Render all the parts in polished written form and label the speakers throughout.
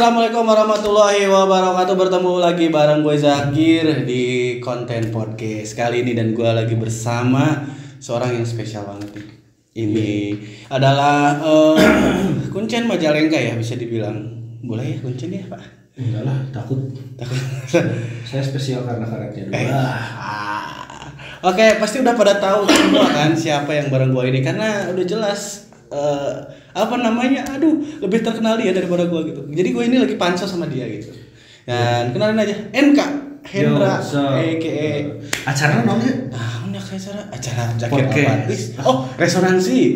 Speaker 1: Assalamualaikum warahmatullahi wabarakatuh. Bertemu lagi bareng gue Zakir di konten podcast kali ini. Dan gue lagi bersama seorang yang spesial banget nih. Ini adalah Kuncen Majalengka ya, bisa dibilang. Boleh ya Kuncen ya Pak?
Speaker 2: Enggak lah, takut. Saya spesial karena karetnya dua.
Speaker 1: Oke, pasti udah pada tahu semua kan siapa yang bareng gue ini, karena udah jelas lebih terkenal dia daripada gue gitu. Jadi gue ini lagi pansos sama dia gitu. Dan kenalin aja NK Hendra aka
Speaker 2: acara namanya
Speaker 1: acara Zakir Apatis. Oh, resonansi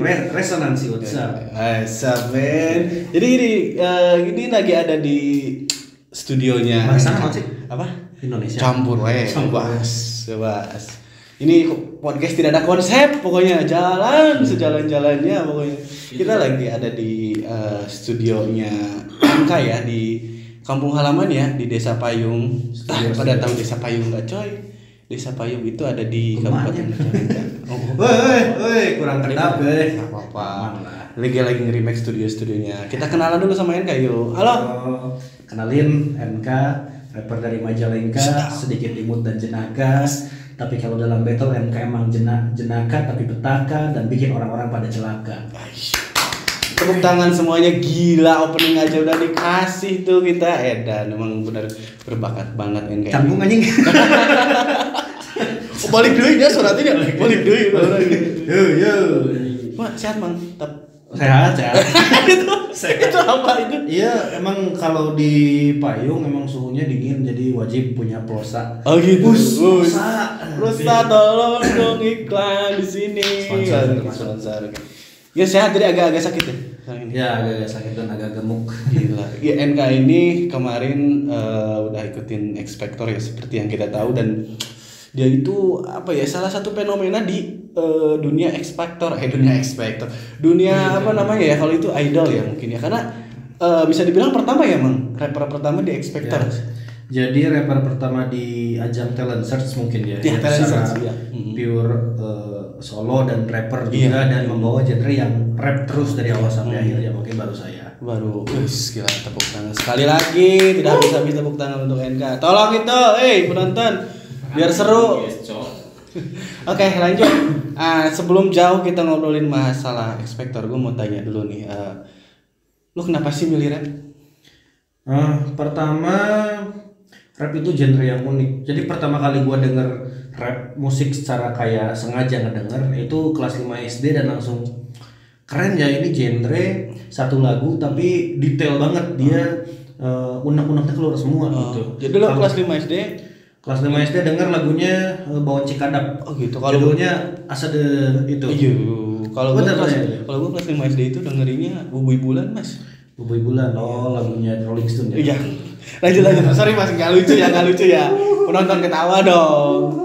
Speaker 1: WhatsApp. Jadi ini lagi ada di studionya.
Speaker 2: Bahasa apa sih?
Speaker 1: Apa?
Speaker 2: Indonesia.
Speaker 1: Campur bahas. Ini podcast tidak ada konsep, pokoknya jalan sejalan-jalannya pokoknya. Kita lagi ada di studionya Angka ya, di kampung halaman ya, di Desa Payung. Pada tahu Desa Payung nggak coy? Desa Payung itu ada di Kabupaten Majalengka.
Speaker 2: Woi, kurang kedap deh.
Speaker 1: Nggak apa-apa. Lagi nge-remake studionya. Kita kenalan dulu sama NK yuk. Halo.
Speaker 2: Kenalin NK, rapper dari Majalengka, sedikit imut dan jenaka. Tapi kalau dalam battle NK emang jenaka tapi petaka dan bikin orang-orang pada celaka.
Speaker 1: Tepuk tangan semuanya, gila, opening aja udah dikasih tuh kita. Dan emang benar berbakat banget NK.
Speaker 2: Canggung anjing.
Speaker 1: Balik deui ya suratnya. Balik deui.
Speaker 2: Yo.
Speaker 1: Wah, sehat Mang.
Speaker 2: Sehat.
Speaker 1: Itu apa itu?
Speaker 2: Iya, emang kalau di payung emang suhunya dingin, jadi wajib punya pulsa.
Speaker 1: Oh gitu.
Speaker 2: Pulsa
Speaker 1: tolong dong iklan di sini. Sponsor. Ya sehat, jadi agak-agak sakit ya.
Speaker 2: Ya, agak sakit dan agak gemuk.
Speaker 1: Gila. Ya, NK ini kemarin udah ikutin X Factor ya, seperti yang kita tahu, dan dia itu salah satu fenomena di dunia X Factor, dunia apa namanya ya, kalau itu idol ya mungkin ya, karena bisa dibilang pertama ya Mang, rapper pertama di X Factor.
Speaker 2: Ya. Jadi rapper pertama di ajang talent search mungkin ya.
Speaker 1: Ya, talent search ya.
Speaker 2: Pure solo dan rapper juga, dan membawa genre yang rap terus dari awal sampai akhir ya, mungkin baru saya.
Speaker 1: Gila, tepuk tangan sekali lagi, tidak habis tepuk tangan untuk NK. Tolong itu, penonton, biar seru. Oke, lanjut. Sebelum jauh kita ngobrolin masalah X Factor, gue mau tanya dulu nih, lu kenapa sih milih rap?
Speaker 2: Pertama, rap itu genre yang unik. Jadi pertama kali gue denger rap musik secara kayak sengaja ngedenger itu kelas 5 SD, dan langsung keren ya, ini genre satu lagu tapi detail banget dia, unek-uneknya keluar semua gitu.
Speaker 1: Jadi lo kelas 5 SD?
Speaker 2: Kelas 5 SD denger lagunya Bawon Cikadap.
Speaker 1: Oh gitu.
Speaker 2: Kalau judulnya Asade itu.
Speaker 1: Iya. Kalau gue kelas 5 SD itu dengerinnya Bubuy Bulan, Mas.
Speaker 2: Bubuy Bulan. Oh, lagunya Rolling Stone ya.
Speaker 1: Iya. Lanjut. Sorry Mas, enggak lucu ya. Penonton ketawa dong.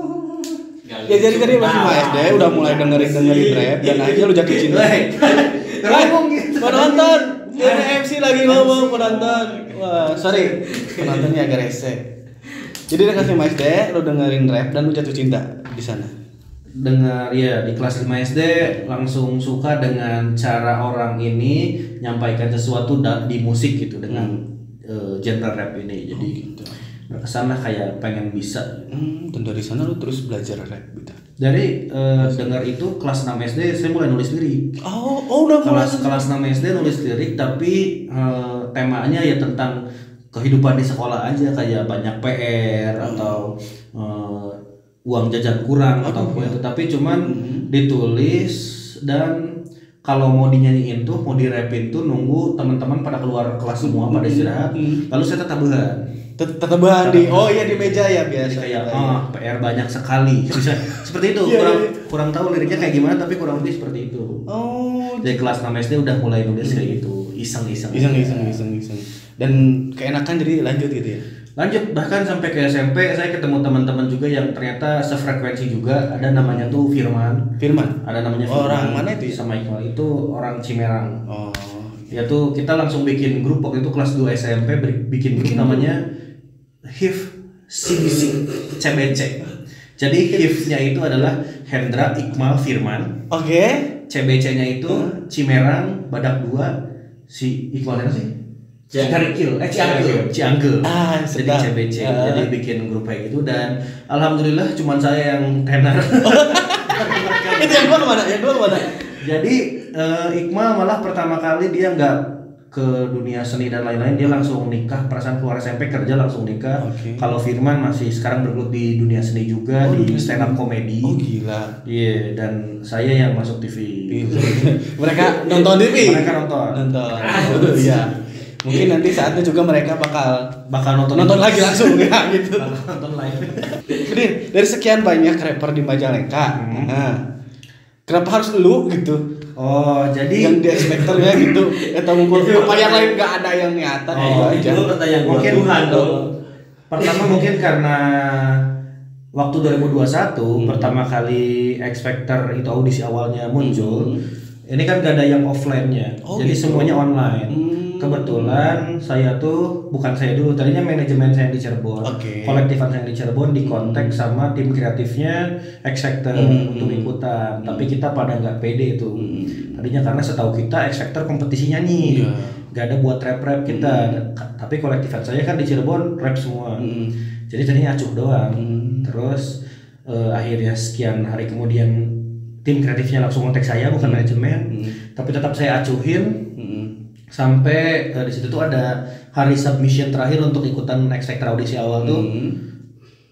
Speaker 1: Ya jadi tadi kelas 5 SD udah mulai dengerin rap, dan akhirnya lu jatuh cinta.
Speaker 2: Ngomong gitu.
Speaker 1: Penonton, ini MC lagi ngomong penonton. Wah, sorry. Penontonnya agak rese. Jadi di kelas 5 SD lu dengerin rap dan lu jatuh cinta di sana.
Speaker 2: Dengar ya, di kelas 5 SD langsung suka dengan cara orang ini nyampaikan sesuatu di musik gitu, dengan genre rap ini. Jadi
Speaker 1: gitu.
Speaker 2: Kesana kayak pengen bisa.
Speaker 1: Dan dari sana lu terus belajar rap gitu.
Speaker 2: Dari dengar itu kelas 6 SD saya mulai nulis lirik.
Speaker 1: Udah mulai.
Speaker 2: Kelas 6 SD nulis lirik, tapi temanya ya tentang kehidupan di sekolah aja, kayak banyak PR atau uang jajan kurang atau apa itu, tapi cuman ditulis, dan kalau mau dinyanyiin tuh, mau dirapin tuh nunggu teman-teman pada keluar kelas semua pada istirahat, lalu saya tetabahan
Speaker 1: di meja ya biasa.
Speaker 2: Kayak PR banyak sekali. Bisa seperti itu. Kurang tahu liriknya kayak gimana, tapi kurang lebih seperti itu. Dari kelas 6 SD udah mulai nulis kayak gitu, iseng-iseng.
Speaker 1: Dan keenakan jadi lanjut gitu ya.
Speaker 2: Lanjut, bahkan sampai ke SMP saya ketemu teman-teman juga yang ternyata sefrekuensi juga. Ada namanya tuh Firman. Ada namanya Firman.
Speaker 1: Orang mana itu ya?
Speaker 2: Sama Iqbal, itu orang Cimerang. Ya tuh kita langsung bikin grup waktu itu kelas 2 SMP, bikin grup namanya HIF CBC. Jadi HIF-nya itu adalah Hendra Iqmal Firman.
Speaker 1: Oke.
Speaker 2: CBC-nya itu Cimerang Badak 2. Si Iqbalnya sih Cianggil. Jadi
Speaker 1: sedap.
Speaker 2: CBC. Jadi bikin grup kayak gitu dan alhamdulillah cuman saya yang tenar.
Speaker 1: Itu yang gua kemana?
Speaker 2: Jadi Iqmal malah pertama kali dia nggak ke dunia seni dan lain-lain, dia langsung nikah, perasaan keluar SMP kerja langsung nikah.
Speaker 1: Oke.
Speaker 2: Kalau Firman masih sekarang bergelut di dunia seni juga, di stand up comedy.
Speaker 1: Oh gila.
Speaker 2: Iya, dan saya yang masuk TV.
Speaker 1: Mereka nonton TV.
Speaker 2: Mereka nonton.
Speaker 1: Iya. Mungkin nanti saatnya juga mereka bakal nonton lagi langsung ya gitu.
Speaker 2: Nonton live.
Speaker 1: Jadi dari sekian banyak rapper di Majalengka, nah, kenapa harus lu gitu?
Speaker 2: Oh, jadi
Speaker 1: Yang di ekspektornya gitu, atau mungkin apa yang lain nggak ada yang niatan itu aja.
Speaker 2: Itu pertanyaan mungkin Tuhan dong. Pertama mungkin karena waktu 2021 pertama kali X Factor itu audisi awalnya muncul. Ini kan gak ada yang offline-nya. Jadi
Speaker 1: gitu.
Speaker 2: semuanya online. Kebetulan saya tuh bukan saya dulu, tadinya manajemen saya di Cirebon. Kolektifan saya di Cirebon dikontak sama tim kreatifnya X Factor untuk ikutan. Tapi kita pada nggak pede itu. Tadinya karena setahu kita X Factor kompetisinya nih. Gak ada buat rap kita. Tapi kolektifan saya kan di Cirebon rap semua. Jadi tadinya acuh doang. Terus akhirnya sekian hari kemudian tim kreatifnya langsung kontak saya, bukan manajemen. Tapi tetap saya acuhin. Sampai di situ tuh ada hari submission terakhir untuk ikutan X Factor audisi awal tuh.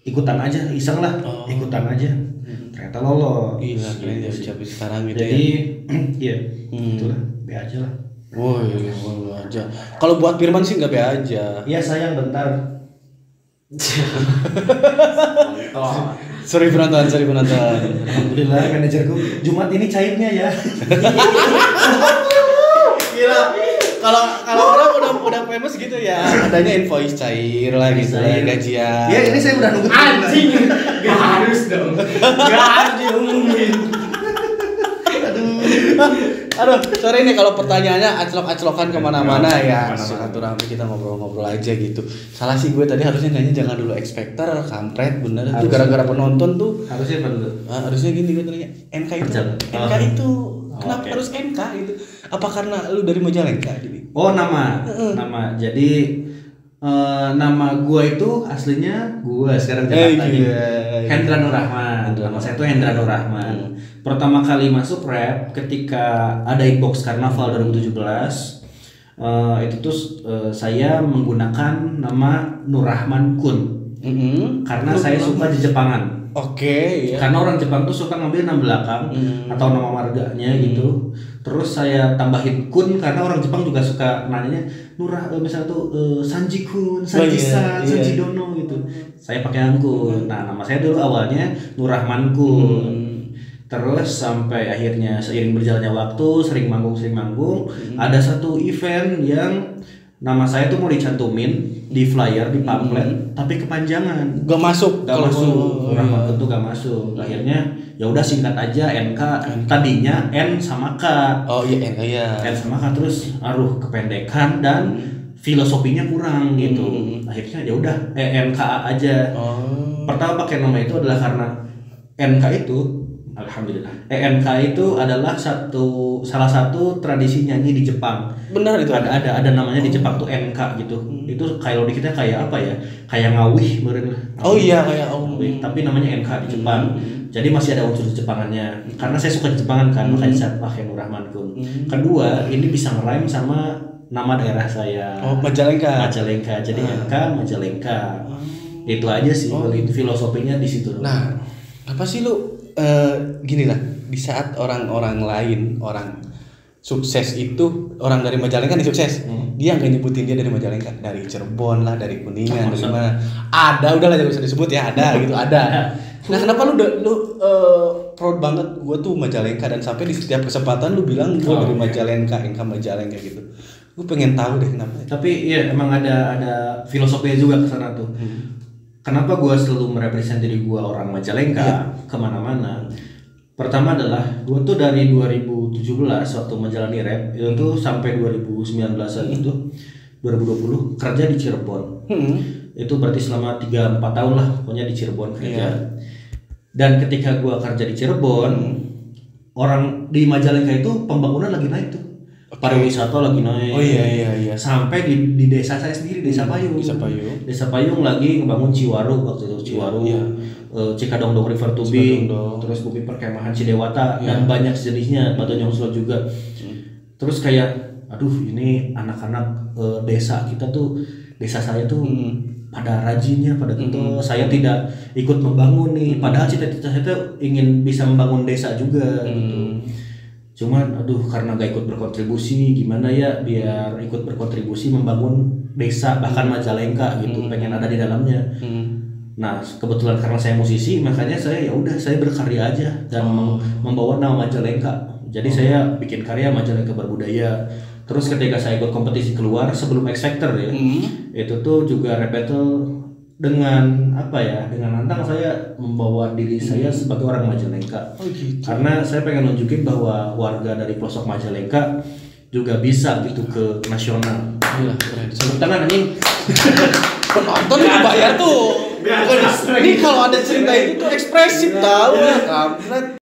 Speaker 2: Ikutan aja, iseng lah. Ikutan aja. Ternyata lolos.
Speaker 1: Gila, keren ya sampai sekarang gitu.
Speaker 2: Jadi iya, itulah, be aja lah.
Speaker 1: Woi, aja. Kalau buat Firman sih nggak be aja.
Speaker 2: Iya sayang bentar.
Speaker 1: Sorry penonton.
Speaker 2: Alhamdulillah manajerku Jumat ini cairnya ya.
Speaker 1: Gila. Kalau orang udah famous gitu ya, adanya invoice cair lah gitu lah, gajian.
Speaker 2: Ya ini saya udah nunggu.
Speaker 3: Anjing. Gak harus dong. Gak harus diumumin.
Speaker 1: Aduh, sorry nih kalau pertanyaannya aclok-aclokan kemana-mana ya. Silaturahmi kita ngobrol-ngobrol aja gitu. Salah sih gue tadi harusnya nanya jangan dulu X Factor, kampret bener. Itu gara-gara penonton tuh.
Speaker 2: Harusnya bener.
Speaker 1: Harusnya gini gue tanya. NK itu kenapa harus NK gitu? Apa karena lu dari Majalengka jadi?
Speaker 2: Oh nama. Jadi nama gua itu aslinya gua sekarang Jakarta ini. Hendra Nur Rahman. Nama saya tuh Hendra Nur Rahman. Pertama kali masuk rap ketika ada Inbox Karnaval 2017. Itu tuh saya menggunakan nama Nur Rahman Kun. Karena saya suka di Jepangan.
Speaker 1: Oke, ya.
Speaker 2: Karena orang Jepang tuh suka ngambil nama belakang atau nama marganya gitu. Terus saya tambahin Kun karena orang Jepang juga suka nanyanya Nurah, misalnya tuh Sanji Kun, Sanji-san, Sanji Dono gitu. Saya pakai Kun. Nah, nama saya dulu awalnya Nur Rahman Kun. Terus sampai akhirnya seiring berjalannya waktu, sering manggung, ada satu event yang nama saya tuh mau dicantumin di flyer, di pamflet, tapi kepanjangan.
Speaker 1: Gak masuk.
Speaker 2: Nur Rahman Kun tuh gak masuk. Akhirnya ya udah singkat aja NK. Tadinya N sama K.
Speaker 1: Oh iya NK ya.
Speaker 2: N sama K terus kependekan dan filosofinya kurang gitu. Akhirnya ya udah NKA aja. Pertama pakai nama itu adalah karena NK itu alhamdulillah. NK itu adalah salah satu tradisi nyanyi di Jepang.
Speaker 1: Benar itu
Speaker 2: ada namanya di Jepang tuh NK gitu. Itu kalau di kita kayak apa ya? Kayak ngawih meureun.
Speaker 1: Oh iya kayak ngawih.
Speaker 2: Tapi namanya NK di Jepang. Jadi masih ada unsur Jepangannya. Karena saya suka Jepangan kan, makanya saya pakai Nur Rahman Kun. Kedua, ini bisa ngerime sama nama daerah saya.
Speaker 1: Oh, Majalengka.
Speaker 2: Jadi NK Majalengka. Itu aja sih. Itu filosofinya di situ.
Speaker 1: Nah, apa sih lu gini lah, di saat orang-orang lain, orang sukses itu, orang dari Majalengka nih sukses, dia nggak nyebutin dia dari Majalengka, dari Cirebon lah, dari Kuningan, dari mana? Ada, udahlah jangan usah disebut ya, ada gitu, ada. Nah kenapa lu proud banget gue tuh Majalengka dan sampai di setiap kesempatan lu bilang gue dari Majalengka, NK Majalengka gitu. Gue pengen tahu deh kenapa.
Speaker 2: Tapi iya emang ada filosofinya juga kesana tuh. Kenapa gue selalu merepresent diri gue orang Majalengka kemana-mana? Pertama adalah gue tuh dari 2017 waktu menjalani rap itu tuh sampai 2019 itu 2020 kerja di Cirebon. Itu berarti selama 3-4 tahun lah pokoknya di Cirebon kerja. Dan ketika gue kerja di Cirebon, orang di Majalengka itu pembangunan lagi naik tuh. pariwisata lagi naik.
Speaker 1: Oh iya.
Speaker 2: Sampai di desa saya sendiri, Desa Payung. Desa Payung lagi ngebangun Ciwaru waktu itu, Ciwaru.
Speaker 1: Iya.
Speaker 2: Cikadongdong River Tubing, terus Bukit Perkemahan Cidewata dan banyak jenisnya, Batu Nyongslo juga. Terus kayak aduh ini anak-anak desa kita tuh, desa saya tuh pada rajinnya, pada gitu. Saya tidak ikut membangun nih, padahal cita-cita saya tuh ingin bisa membangun desa juga gitu. Cuman aduh karena gak ikut berkontribusi, gimana ya biar ikut berkontribusi membangun desa bahkan Majalengka gitu, pengen ada di dalamnya. Nah kebetulan karena saya musisi, makanya saya ya udah saya berkarya aja dan membawa nama Majalengka. Jadi saya bikin karya Majalengka Berbudaya. Terus ketika saya ikut kompetisi keluar sebelum X Factor ya, itu tuh juga rap battle dengan apa ya, dengan nantang saya membawa diri saya sebagai orang Majalengka.
Speaker 1: Gitu.
Speaker 2: Karena saya pengen nunjukin bahwa warga dari pelosok Majalengka juga bisa gitu ke nasional.
Speaker 1: Gila, keren.
Speaker 2: Tepuk tangan anjing.
Speaker 1: Penonton dibayar tuh. Ini kalau ada cerita itu tuh ekspresif tahu lah, kampret.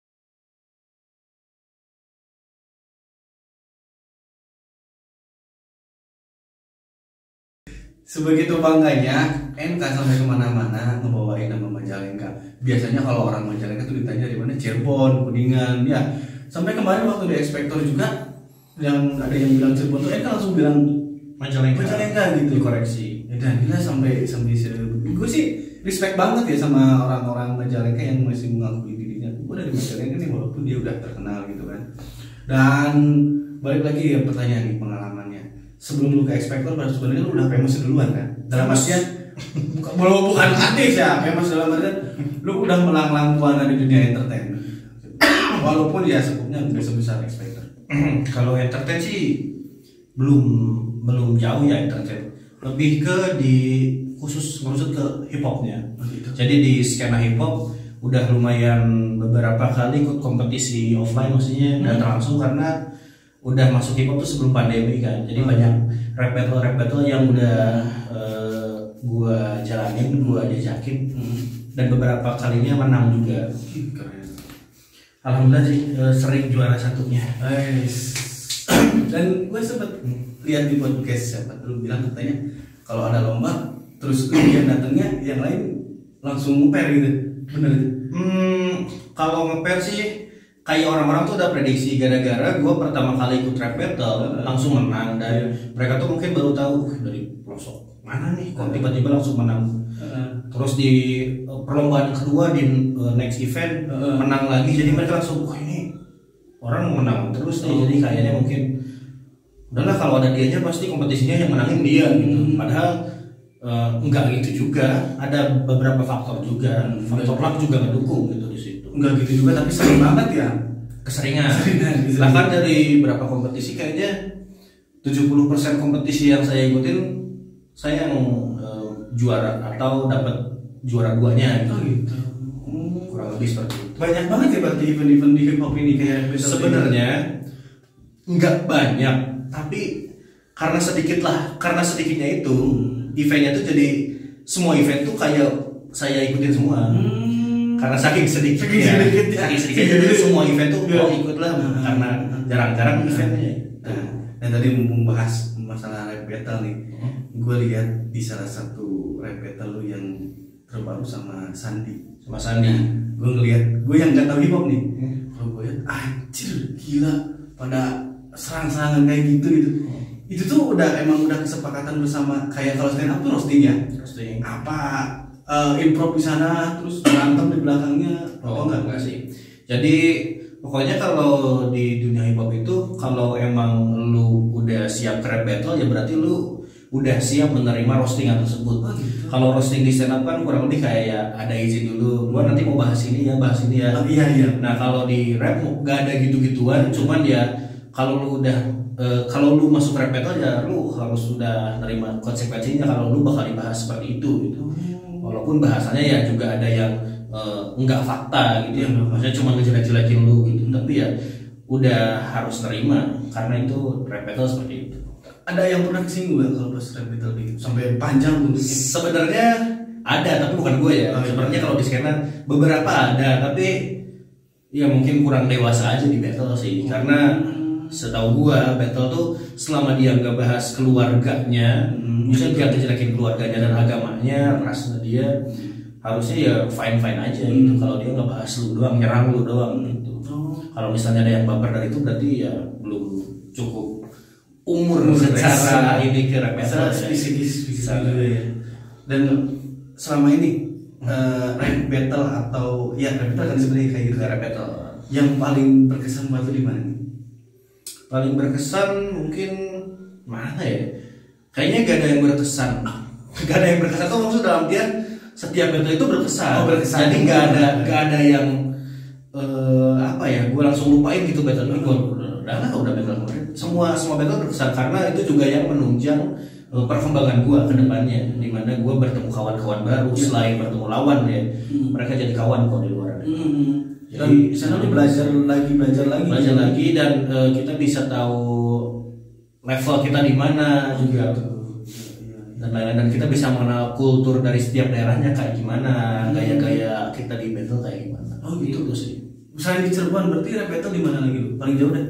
Speaker 1: Sebegitu bangganya NK sampai kemana-mana ngebawain nama Majalengka. Biasanya kalau orang Majalengka tuh ditanya di mana, Cirebon, Kuningan, ya. Sampai kemarin waktu di X Factor juga yang ada yang bilang Cirebon tuh NK langsung bilang Majalengka gitu,
Speaker 2: koreksi.
Speaker 1: Dan gila sampai gue sih respect banget ya sama orang-orang Majalengka yang masih mengakui dirinya. Gue dari Majalengka nih walaupun dia udah terkenal gitu kan. Dan balik lagi ya pertanyaan nih, pengalamannya. Sebelum lu ke X Factor, pada sebenarnya lu udah famous duluan kan? Dalam artian bukan artis ya, famous dalam artian lu udah melanglang buana di dunia entertain. Walaupun ya sekupnya nggak sebesar X Factor.
Speaker 2: Kalau entertain sih belum jauh ya entertain. Lebih ke di khusus ngerusut ke hip hopnya. Jadi di skena hip hop udah lumayan beberapa kali ikut kompetisi offline maksudnya dan langsung karena udah masuk hip hop tuh sebelum pandemi kan. Jadi banyak rap battle yang udah gua jalanin, gua diajakin dan beberapa kalinya menang juga.
Speaker 1: Keren.
Speaker 2: Alhamdulillah sih sering juara satunya.
Speaker 1: Dan gue sempet lihat di podcast siapa lu bilang katanya kalau ada lomba terus lu yang datangnya yang lain langsung ngeper gitu, bener gitu?
Speaker 2: Kalau ngeper sih kayak orang-orang tuh udah prediksi gara-gara gue pertama kali ikut rap battle langsung menang dan mereka tuh mungkin baru tahu dari pelosok mana nih kok tiba-tiba langsung menang. Terus di perlombaan kedua di next event menang lagi, jadi mereka langsung wah ini orang menang terus nih, jadi kayaknya mungkin udahlah kalau ada dianya pasti kompetisinya yang menangin dia gitu. Padahal enggak gitu juga, ada beberapa faktor juga, faktor luck juga ngedukung gitu di situ.
Speaker 1: Enggak gitu juga tapi sering banget ya.
Speaker 2: Keseringan. Bahkan dari berapa kompetisi kayaknya 70% kompetisi yang saya ikutin saya yang juara atau dapat juara duanya gitu. Kurang lebih seperti itu.
Speaker 1: Banyak banget ya berarti event-event di hip hop ini kayak
Speaker 2: sebenarnya nggak banyak, tapi karena sedikitnya itu eventnya tuh jadi semua event tuh kayak saya ikutin semua. Karena saking sedikitnya jadi semua event tuh ikutlah karena jarang-jarang eventnya.
Speaker 1: Dan tadi membahas masalah rap battle nih, gue lihat di salah satu rap battle lu yang terbaru sama Sandi. Gue ngeliat, gue yang nggak tahu hip hop nih, kalau gue lihat anjir gila pada serang-serangan kayak gitu. Itu tuh emang udah kesepakatan bersama, kayak kalau stand up tuh roasting ya, apa improv di sana terus berantem di belakangnya.
Speaker 2: Enggak sih. Jadi pokoknya kalau di dunia hip hop itu kalau emang lu udah siap ke rap battle ya berarti lu udah siap menerima roastingan tersebut. Kalau roasting di stand up kan kurang lebih kayak ya ada izin dulu, gua nanti mau bahas ini ya.
Speaker 1: Iya.
Speaker 2: Nah kalau di rap gak ada gitu-gituan, cuman ya kalau lu udah kalau lu masuk rap battle ya lu harus sudah nerima konsekuensinya kalau lu bakal dibahas seperti itu gitu. Walaupun bahasanya ya juga ada yang enggak fakta gitu ya, maksudnya cuma ngejelek-jelekin lu gitu, tapi ya udah harus nerima karena itu rap battle seperti itu.
Speaker 1: Ada yang pernah kesinggung gak kalau pas rap battle gitu sampai panjang bentuknya?
Speaker 2: Sebenarnya ada tapi bukan gue ya. Sebenarnya kalau di skena beberapa ada tapi ya mungkin kurang dewasa aja di battle sih, karena Setahu gua battle tuh selama dia nggak bahas keluarganya, misalnya dia ngejelekin keluarganya dan agamanya, rasnya dia harusnya ya fine aja gitu. Kalau dia nggak bahas lu doang, nyerang lu doang gitu. Kalau misalnya ada yang baper dari itu berarti ya belum cukup umur secara ini ke rap battle
Speaker 1: ya. Dan selama ini rap battle atau ya rap battle kan sebenarnya kayak gitu
Speaker 2: rap battle
Speaker 1: yang paling berkesan buat lu di mana nih?
Speaker 2: Paling berkesan mungkin mana ya? Kayaknya gak ada yang berkesan. Gak ada yang berkesan tuh maksud dalam artian setiap battle itu berkesan. Jadi gak ada yang apa ya? Gue langsung lupain gitu battle ini. Gue udah battle kemarin. Semua battle berkesan karena itu juga yang menunjang perkembangan gue ke depannya. Dimana gue bertemu kawan-kawan baru selain bertemu lawan ya. Mereka jadi kawan kok di luar.
Speaker 1: Jadi sana lu belajar lagi
Speaker 2: dan kita bisa tahu level kita di mana juga dan lain-lain, dan kita bisa mengenal kultur dari setiap daerahnya kayak gimana, gaya-gaya kita di battle kayak gimana.
Speaker 1: Oh gitu tuh sih. Misalnya di Cirebon berarti rap battle di mana lagi lu? Paling jauh deh.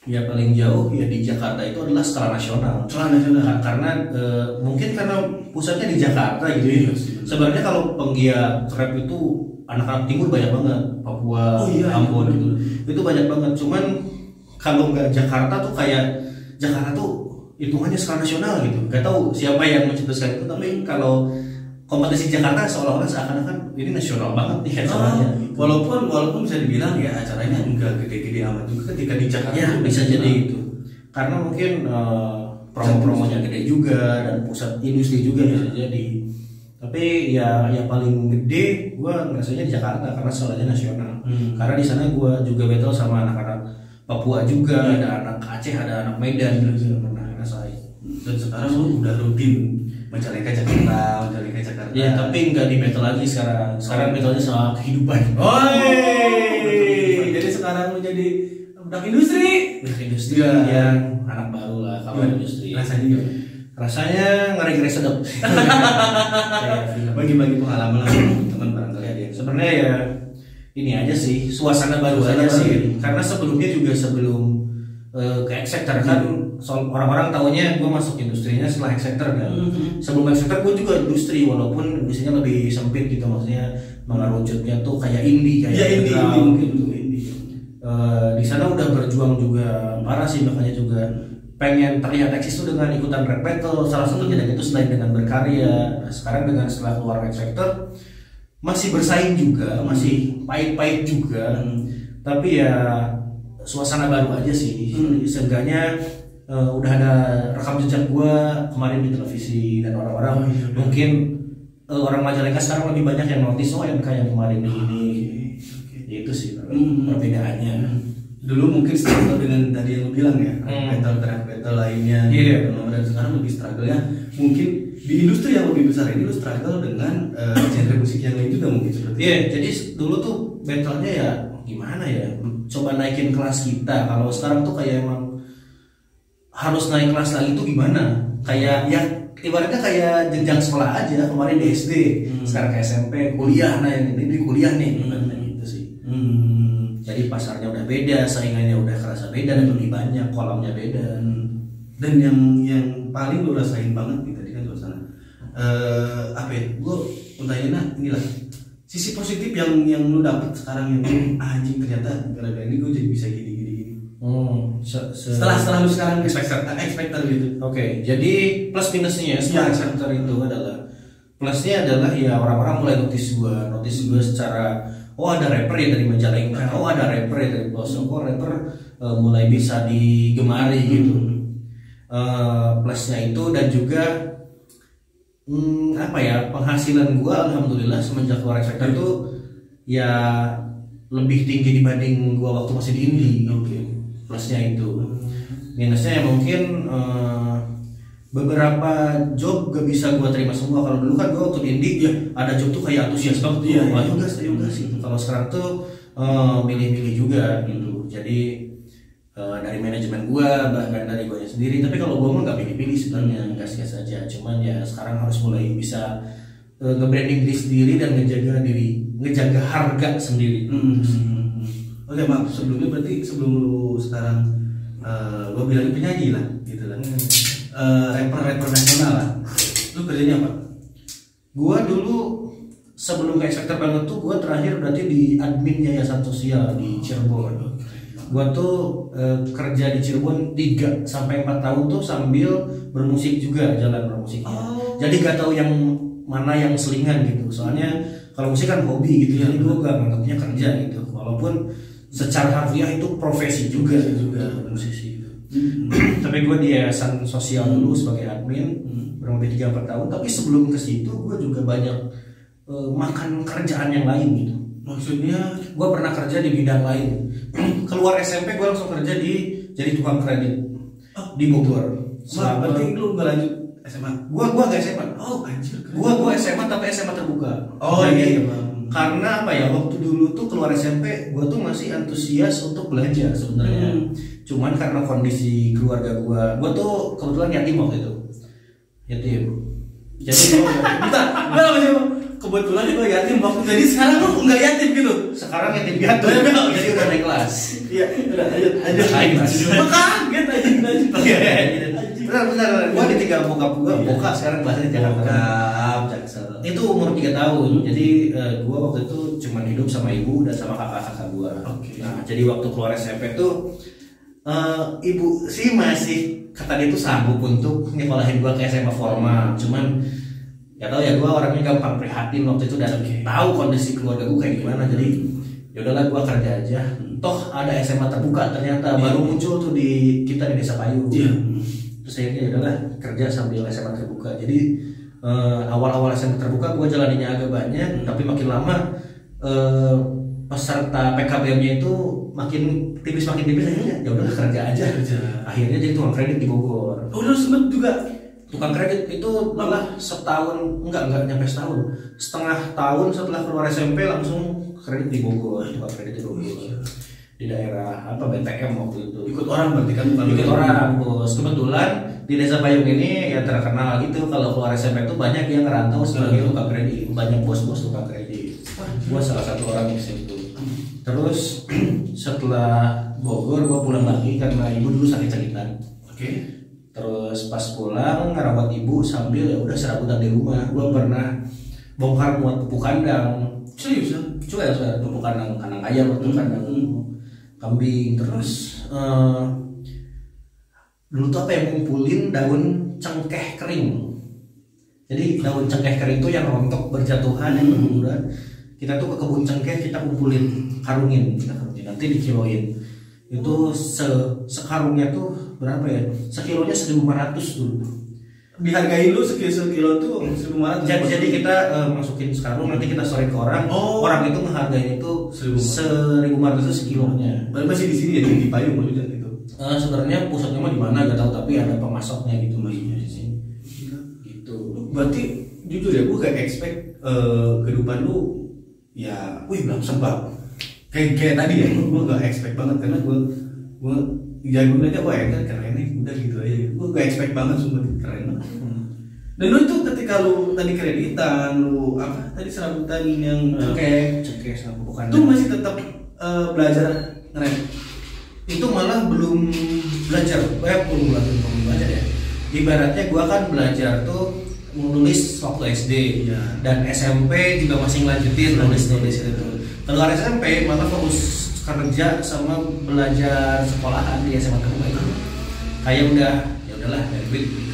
Speaker 2: Ya paling jauh ya di Jakarta itu adalah skala nasional. Karena mungkin karena pusatnya di Jakarta gitu ya. Sebenarnya kalau penggiat rap itu anak-anak timur banyak banget, Papua, Ambon gitu. Itu banyak banget. Cuman kalau nggak Jakarta tuh kayak Jakarta tuh hitungannya skala nasional gitu. Gak tahu siapa yang mencetuskan itu, tapi kalau kompetisi Jakarta seolah-olah seakan-akan ini nasional banget nih acaranya.
Speaker 1: Walaupun bisa dibilang ya acaranya enggak gede-gede amat juga ketika di Jakarta.
Speaker 2: Ya bisa jadi itu. Karena mungkin promo-promonya gede juga dan pusat industri juga bisa jadi. Tapi ya yang paling gede gue ngerasanya di Jakarta karena skalanya nasional. Karena di sana gue juga battle sama anak-anak Papua juga, ada anak Aceh, ada anak Medan juga pernah ngerasain.
Speaker 1: Dan sekarang lu udah rutin Majalengka Jakarta.
Speaker 2: Ya tapi nggak di battle lagi sekarang. Sekarang battlenya sama kehidupan.
Speaker 1: Jadi sekarang lu jadi budak industri.
Speaker 2: Yang anak baru lah kalau industri.
Speaker 1: Rasanya gimana?
Speaker 2: Rasanya ngeri-ngeri sedap.
Speaker 1: Bagi-bagi pengalaman teman barangkali ada.
Speaker 2: Sebenarnya ya ini aja sih, suasana baru aja sih. Karena sebelumnya juga sebelum ke X-Sector kan orang-orang taunya gue masuk industrinya setelah X-Sector kan. Sebelum X-Sector gue juga industri, walaupun industrinya lebih sempit gitu, maksudnya mengerucutnya tuh kayak indie kayak indie. Di sana udah berjuang juga parah sih, makanya juga pengen terlihat eksis tuh dengan ikutan rap battle. Salah satu jadinya itu selain dengan berkarya. Nah, sekarang dengan setelah keluar X-Factor masih bersaing juga, masih pahit-pahit juga. Tapi ya suasana baru aja sih. Seenggaknya udah ada rekam jejak gua kemarin di televisi dan orang-orang mungkin orang Majalengka sekarang lebih banyak yang notice yang kayak kemarin ini. Itu sih perbedaannya.
Speaker 1: Dulu mungkin struggle dengan tadi yang lu bilang ya, battle lainnya, dan sekarang lebih struggle-nya mungkin di industri yang lebih besar ini lu struggle dengan genre musik yang lain juga mungkin seperti
Speaker 2: itu. Jadi dulu tuh battle-nya ya gimana ya, coba naikin kelas kita. Kalau sekarang tuh kayak emang harus naik kelas lagi tuh gimana? Kayak ya ibaratnya kayak jenjang sekolah aja, kemarin di SD, sekarang ke SMP, kuliah, nah yang ini kuliah nih, gitu sih. Jadi pasarnya udah beda, saingannya udah kerasa beda dan lebih banyak, kolamnya beda.
Speaker 1: Dan yang paling lu rasain banget nih tadi kan suasana. Apa ya? Gue untanya inilah sisi positif yang lu dapet sekarang yang anjing ternyata gara-gara ini gue jadi bisa gini. Setelah lu sekarang expector gitu.
Speaker 2: Oke, jadi plus minusnya setelah expector itu adalah plusnya adalah ya orang-orang mulai notice gue secara ada rapper ya dari Majalengka, ada rapper ya dari Pelosok, rapper mulai bisa digemari gitu. Plusnya itu dan juga penghasilan gua alhamdulillah semenjak keluar X-Factor itu ya lebih tinggi dibanding gua waktu masih di indie. Plusnya itu. Minusnya ya mungkin beberapa job gak bisa gue terima semua. Kalau dulu kan gue waktu di indie ada job tuh kayak antusias banget, ayo gas gitu. Kalau sekarang tuh milih-milih juga gitu. Jadi dari manajemen gue bahkan dari gue sendiri. Tapi kalau gue mah nggak pilih-pilih sebenarnya, gas-gas aja. Cuman ya sekarang harus mulai bisa nge-branding diri sendiri dan ngejaga harga sendiri.
Speaker 1: Oke, maaf sebelumnya berarti sebelum lu sekarang
Speaker 4: gue bilang penyanyi lah gitu lah. Rapper nasional lah. Lu kerjanya apa?
Speaker 2: Gue dulu sebelum ke X Factor banget tuh gue terakhir berarti di admin yayasan sosial di Cirebon. Gue tuh kerja di Cirebon 3 sampai 4 tahun tuh sambil bermusik juga, jalan bermusiknya. Jadi gak tahu yang mana yang selingan gitu. Soalnya kalau musik kan hobi gitu, jadi gue gak nganggapnya kerja gitu. Walaupun secara harfiah itu profesi juga musisi gitu. Tapi gue di yayasan sosial dulu sebagai admin berapa 3-4 tahun. Tapi sebelum ke situ gue juga banyak makan kerjaan yang lain gitu.
Speaker 4: Maksudnya
Speaker 2: gue pernah kerja di bidang lain. Keluar SMP gue langsung kerja jadi tukang kredit di Bogor.
Speaker 4: berarti lu nggak lanjut SMA?
Speaker 2: Gua gak SMA.
Speaker 4: Oh anjir.
Speaker 2: Gua SMA tapi SMA terbuka.
Speaker 4: Oh
Speaker 2: Jadi,
Speaker 4: iya.
Speaker 2: Karena apa ya, waktu dulu tuh keluar SMP gua tuh masih antusias untuk belajar sebenarnya. Cuman karena kondisi keluarga gua tuh kebetulan yatim waktu itu. Yatim. Jadi
Speaker 4: Bentar, kebetulan juga yatim waktu. Jadi sekarang lu nggak yatim gitu?
Speaker 2: sekarang yatim piatu. Jadi udah naik kelas.
Speaker 4: Iya, udah lanjut.
Speaker 2: Naik kelas.
Speaker 4: Kaget aja.
Speaker 2: Benar. Gua ditinggal bokap gua, bokap sekarang bahasanya Jakarta.
Speaker 4: Jaksel.
Speaker 2: Itu umur 3 tahun. Jadi gua waktu itu cuma hidup sama ibu dan sama kakak-kakak gua.
Speaker 4: Oke.
Speaker 2: Nah, jadi waktu keluar SMP tuh ibu sih masih kata dia tuh sanggup untuk nyekolahin gua ke SMA formal. Cuman ya tahu ya, gua orangnya gampang prihatin waktu itu dan tahu kondisi keluarga gua kayak gimana. Jadi ya udahlah gua kerja aja. Toh ada SMA terbuka ternyata baru muncul tuh di kita di Desa Payu. Terus akhirnya udahlah kerja sambil SMA terbuka. Jadi awal-awal SMA terbuka gue jalaninya agak banyak, tapi makin lama peserta PKBM-nya itu makin tipis akhirnya ya udahlah kerja aja. Akhirnya jadi tukang kredit di Bogor.
Speaker 4: Oh, lu sempet juga
Speaker 2: Tukang kredit itu malah setahun, enggak nyampe setahun, setengah tahun setelah keluar SMP langsung kredit di Bogor, tukang kredit di Bogor. Di daerah apa BTM waktu itu.
Speaker 4: ikut orang berarti kan?
Speaker 2: Ikut orang, bos. Kebetulan di Desa Payung ini ya terkenal gitu, kalau keluar SMP itu banyak yang ngerantau sebagai tukang kredit, banyak bos-bos tukang kredit. Gua salah satu orang di situ. Terus setelah Bogor gua pulang lagi karena ibu dulu sakit-sakitan.
Speaker 4: Oke.
Speaker 2: Terus pas pulang ngerawat ibu sambil ya udah serabutan di rumah. Gua pernah bongkar muat pupuk kandang.
Speaker 4: Serius ya?
Speaker 2: Coba ya, pupuk kandang ayam atau kandang kambing. Terus dulu tuh apa yang ngumpulin daun cengkeh kering. Jadi daun cengkeh kering itu yang rontok berjatuhan yang berguguran. Kita tuh ke kebun cengkeh, kita kumpulin, karungin nanti dikiloin. Itu sekarungnya tuh berapa ya? Sekilonya 1.500 dulu.
Speaker 4: Dihargai lu sekilo tuh 1.500.
Speaker 2: Jadi kita masukin sekarung, nanti kita story ke orang. Orang itu menghargainya itu 1.500 itu sekilonya.
Speaker 4: Berarti masih di sini ya, di Payung maksudnya itu.
Speaker 2: Sebenarnya pusatnya mah di mana gak tahu, tapi ada pemasoknya gitu masnya di sini. Gitu.
Speaker 4: Berarti jujur ya, gue gak expect kehidupan lu ya, langsung bang. Kayak tadi ya, gue gak expect banget karena gue jagoan aja, keren nih, udah gitu aja. Gue gak expect banget, sumpah keren banget. Dan lu itu ketika lu tadi kreditan, lu apa tadi serabutan yang
Speaker 2: cengkeh sama bukan
Speaker 4: itu masih tetap belajar ngerem.
Speaker 2: Itu malah belum belajar ya. Ibaratnya gua kan belajar tuh menulis waktu SD dan SMP juga masih ngelanjutin nulis itu. Keluar SMP malah fokus kerja sama belajar sekolahan di SMA terbuka itu. Kayak udahlah duit gitu.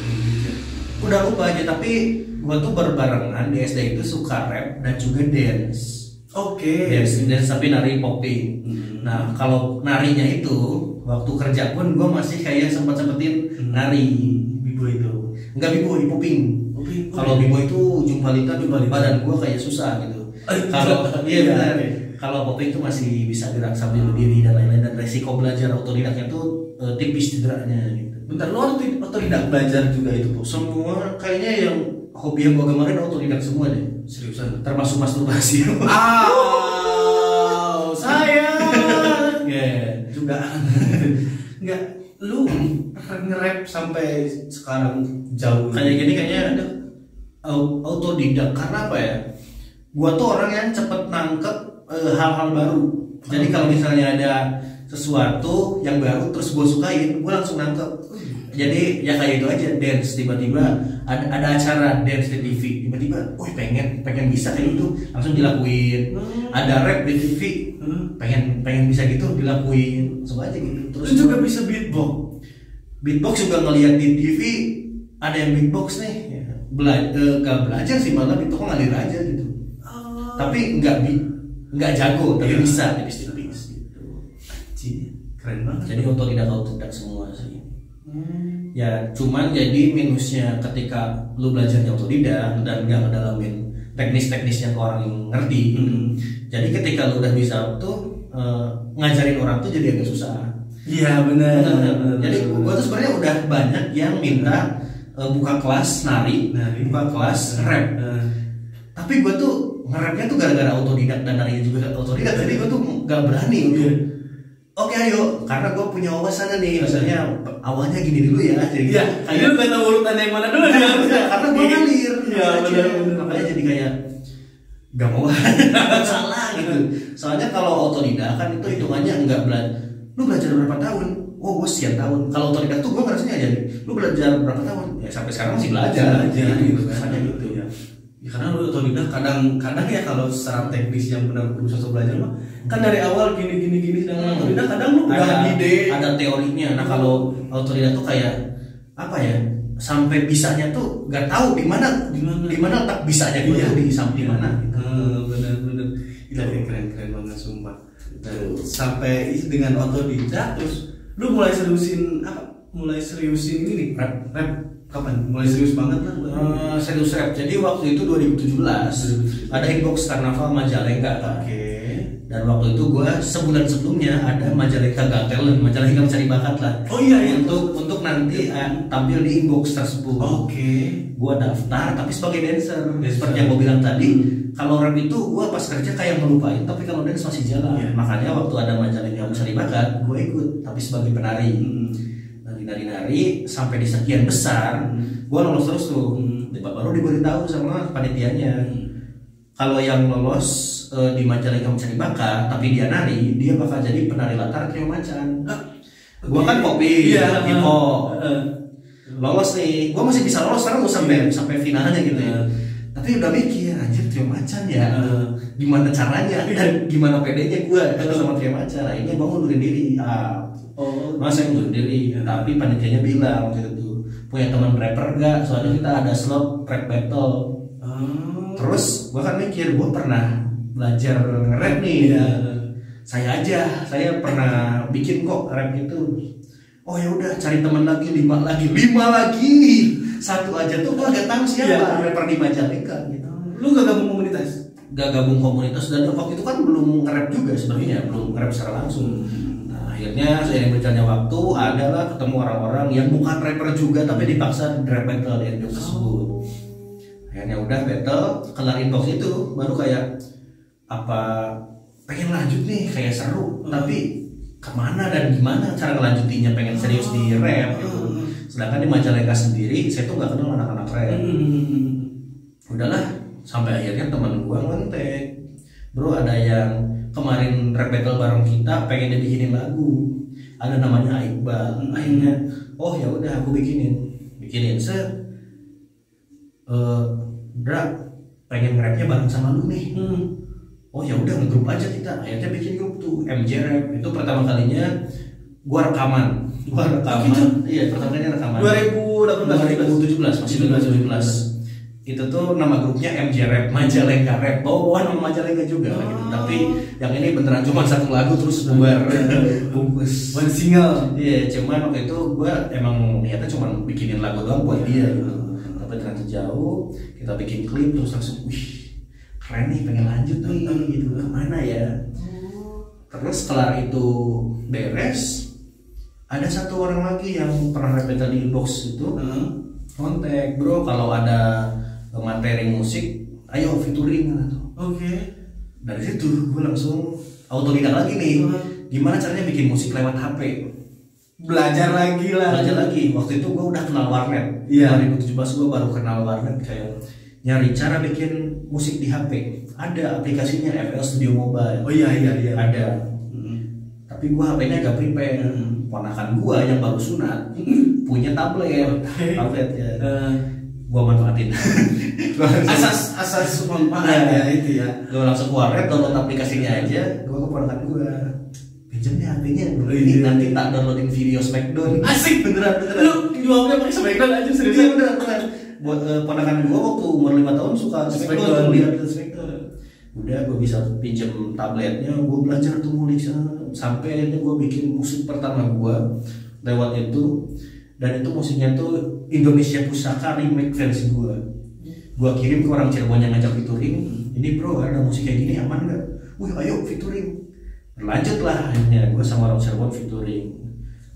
Speaker 2: Udah lupa aja, tapi gua tuh berbarengan di SD itu suka rap dan juga dance. Dance tapi nari popping. Nah kalau narinya itu waktu kerja pun gue masih kayak sempetin nari
Speaker 4: bibo itu.
Speaker 2: Enggak bibo, popping. Kalau bibo itu ujung balita badan gue kayak susah gitu. Kalau benar. Kalau popping itu masih bisa gerak sambil berdiri dan lain-lain, dan resiko belajar otodidaknya tuh tipis cederanya gitu.
Speaker 4: Bentar, lo otodidak belajar juga itu Bu?
Speaker 2: Semua kayaknya yang hobi yang gue gemarin otodidak semua deh.
Speaker 4: Seriusan?
Speaker 2: Termasuk masturbasi.
Speaker 4: Saya
Speaker 2: juga
Speaker 4: nggak, lu nge-rap sampai sekarang jauh
Speaker 2: kayak gini kayaknya ada autodidak. Karena apa ya, gua tuh orang yang cepet nangkep hal-hal baru. Jadi kalau misalnya ada sesuatu yang baru terus gue sukain, gue langsung nangkep. Jadi ya kayak itu aja, dance tiba-tiba ada acara dance di TV, tiba-tiba, pengen bisa kayak gitu, langsung dilakuin. Ada rap di TV, pengen bisa gitu, dilakuin, langsung aja gitu.
Speaker 4: Terus juga bisa
Speaker 2: beatbox juga ngelihat di TV ada yang beatbox nih, gak belajar sih, malah beatbox ngalir aja gitu. Tapi nggak jago, tapi bisa tipis-tipis gitu.
Speaker 4: Keren banget.
Speaker 2: Jadi otodidak semua sih. Ya cuman jadi minusnya ketika lu belajarnya otodidak dan nggak ngedalamin teknis-teknisnya ke orang yang ngerti. Jadi ketika lu udah bisa tuh ngajarin orang tuh jadi agak susah.
Speaker 4: Iya benar.
Speaker 2: Jadi gua tuh sebenarnya udah banyak yang minta buka kelas nari, buka kelas rap. Tapi gua tuh nge-rapnya tuh gara-gara otodidak dan narinya juga otodidak. Jadi gua tuh nggak berani untuk oke ayo, karena gue punya wawasan nih, misalnya awalnya gini dulu ya, jadi
Speaker 4: kayak lu tahu urutan yang mana dulu ya,
Speaker 2: karena gue ngalir,
Speaker 4: benar.
Speaker 2: makanya jadi kayak gak mau salah gitu. Soalnya kalau otodidak kan itu hitungannya nggak lu belajar berapa tahun? Oh gue sekian tahun. Kalau otodidak tuh gue ngerasanya aja, lu belajar berapa tahun? Ya sampai sekarang masih belajar gitu kan, gitu ya.
Speaker 4: Ya, karena lu otodidak kadang ya kalau secara teknis yang benar berusaha belajar mah kan dari awal gini dan otodidak kadang lu udah ide,
Speaker 2: ada teorinya. Nah kalau otodidak tuh kayak apa ya, sampai bisanya tuh nggak tahu di mana letak bisanya gue tuh di samping mana.
Speaker 4: Benar gila, keren banget sumpah. Sampai dengan otodidak terus lu mulai seriusin ini nih rap kapan? Mulai serius banget lah.
Speaker 2: Serius rap. Jadi waktu itu 2017 ada Inbox Karnaval Majalengka. Dan waktu itu gue sebulan sebelumnya ada Majalengka Got Talent, Majalengka Mencari Bakat lah. Untuk nanti tampil di Inbox tersebut. Gue daftar tapi sebagai dancer. Seperti yang gue bilang tadi, kalau rap itu gue pas kerja kayak ngelupain, tapi kalau dance masih jalan. Makanya waktu ada Majalengka Mencari Bakat, gue ikut tapi sebagai penari. Nari sampai di sekian besar, gue lolos terus tuh. Baru diberitahu sama panitianya, kalau yang lolos di Majalengka Mencari Bakat tapi dia nari, dia bakal jadi penari latar trio macan. Gue kan kopi, hip hop, lolos nih. Gue masih bisa lolos karena gue sampai finalnya gitu ya. Tapi udah mikir, anjir trio macan ya, gimana caranya dan gimana pedenya gue sama trio macan. Akhirnya gue ngundurin diri. Masa yang ngundurin diri, tapi panitianya bilang waktu itu, punya teman rapper gak? Soalnya kita ada slot rap battle. Terus gue kan mikir, gue pernah belajar rap nih. Saya pernah bikin kok rap itu. Oh ya udah, cari teman lagi, 5 lagi. Satu aja tuh gue gak tahu siapa rapper di Majalengka gitu.
Speaker 4: Lu gak gabung komunitas?
Speaker 2: Gak gabung komunitas, dan waktu itu kan belum nge-rap juga sebenarnya, belum nge-rap secara langsung. Akhirnya seiring berjalannya waktu adalah ketemu orang-orang yang bukan rapper juga tapi dipaksa rap battle di Inbox tersebut. Akhirnya udah battle, kelar Inbox itu baru kayak apa, pengen lanjut nih, kayak seru, tapi kemana dan gimana cara ngelanjutinya, pengen serius di rap gitu. Sedangkan di Majalengka sendiri saya tuh gak kenal anak-anak rap. Udahlah, sampai akhirnya teman gua ngontek, bro ada yang kemarin rap battle bareng kita pengen dibikinin lagu, ada namanya Iqbal. Akhirnya oh ya udah aku bikinin Dra pengen nge-rapnya bareng sama lu nih. Oh ya udah, ngegrup aja kita. Akhirnya bikin grup tuh MJ Rap. Itu pertama kalinya gua rekaman. Iya, pertama kalinya rekaman 2017, masih 2017. Itu tuh nama grupnya MJ Rap, Majalengka Rap. Bawa nama Majalengka juga gitu. Tapi yang ini beneran cuma satu lagu terus bubar bungkus
Speaker 4: one single.
Speaker 2: Iya, cuman waktu itu gue emang niatnya cuma bikinin lagu doang buat dia gitu. Tapi ternyata jauh, kita bikin klip terus langsung, wih keren nih, pengen lanjut nih gitu, kemana ya. Terus kelar itu beres, ada satu orang lagi yang pernah rap battle di Inbox itu kontak, bro kalau ada materi musik ayo featuring gitu. Dari situ gue langsung otodidak lagi nih, gimana caranya bikin musik lewat HP.
Speaker 4: Belajar lagi.
Speaker 2: Waktu itu gue udah kenal warnet. 2017 gue baru kenal warnet, kayak nyari cara bikin musik di HP. Ada aplikasinya FL Studio Mobile.
Speaker 4: Iya.
Speaker 2: Ada. Tapi tapi gua HP-nya agak prepare. Ponakan gua yang baru sunat punya tablet ya. Gua manfaatin.
Speaker 1: asas manfaat ya itu ya.
Speaker 2: Gua langsung warnet download aplikasinya aja. Gua ke ponakan gua pinjam nih HP-nya. Nanti tak downloadin video Smackdown.
Speaker 1: Asik beneran. Lu jualnya pakai Smackdown aja serius.
Speaker 2: Iya beneran. Buat ponakan gua waktu umur 5 tahun suka Smackdown, lihat Smackdown. Udah gue bisa pinjam tabletnya, gue belajar tuh ngulik sampai akhirnya gue bikin musik pertama gue lewat itu, dan itu musiknya tuh Indonesia Pusaka remake versi gue kirim ke orang Cirebon yang ngajak featuring, ini bro ada musik kayak gini aman nggak? Wih ayo featuring, berlanjut lah akhirnya gue sama orang Cirebon featuring.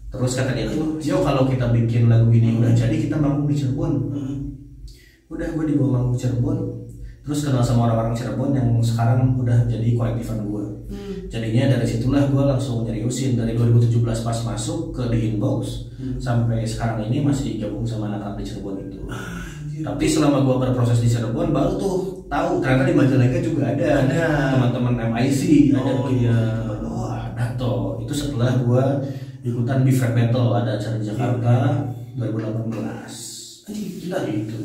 Speaker 2: Terus kata dia tuh, yo kalau kita bikin lagu ini udah jadi kita manggung di Cirebon. Udah gue dibawa manggung Cirebon. Terus kenal sama orang-orang Cirebon yang sekarang udah jadi kolektifan gue. Jadinya dari situlah gue langsung nyeriusin dari 2017 pas masuk ke The Inbox sampai sekarang ini masih gabung sama anak-anak di Cirebon itu. Tapi selama gue berproses di Cirebon baru tuh tahu ternyata di Majalengka juga ada teman-teman MIC. Ada toh. Itu setelah gue ikutan Beef Rap Battle ada acara di Jakarta 2018. Gila itu.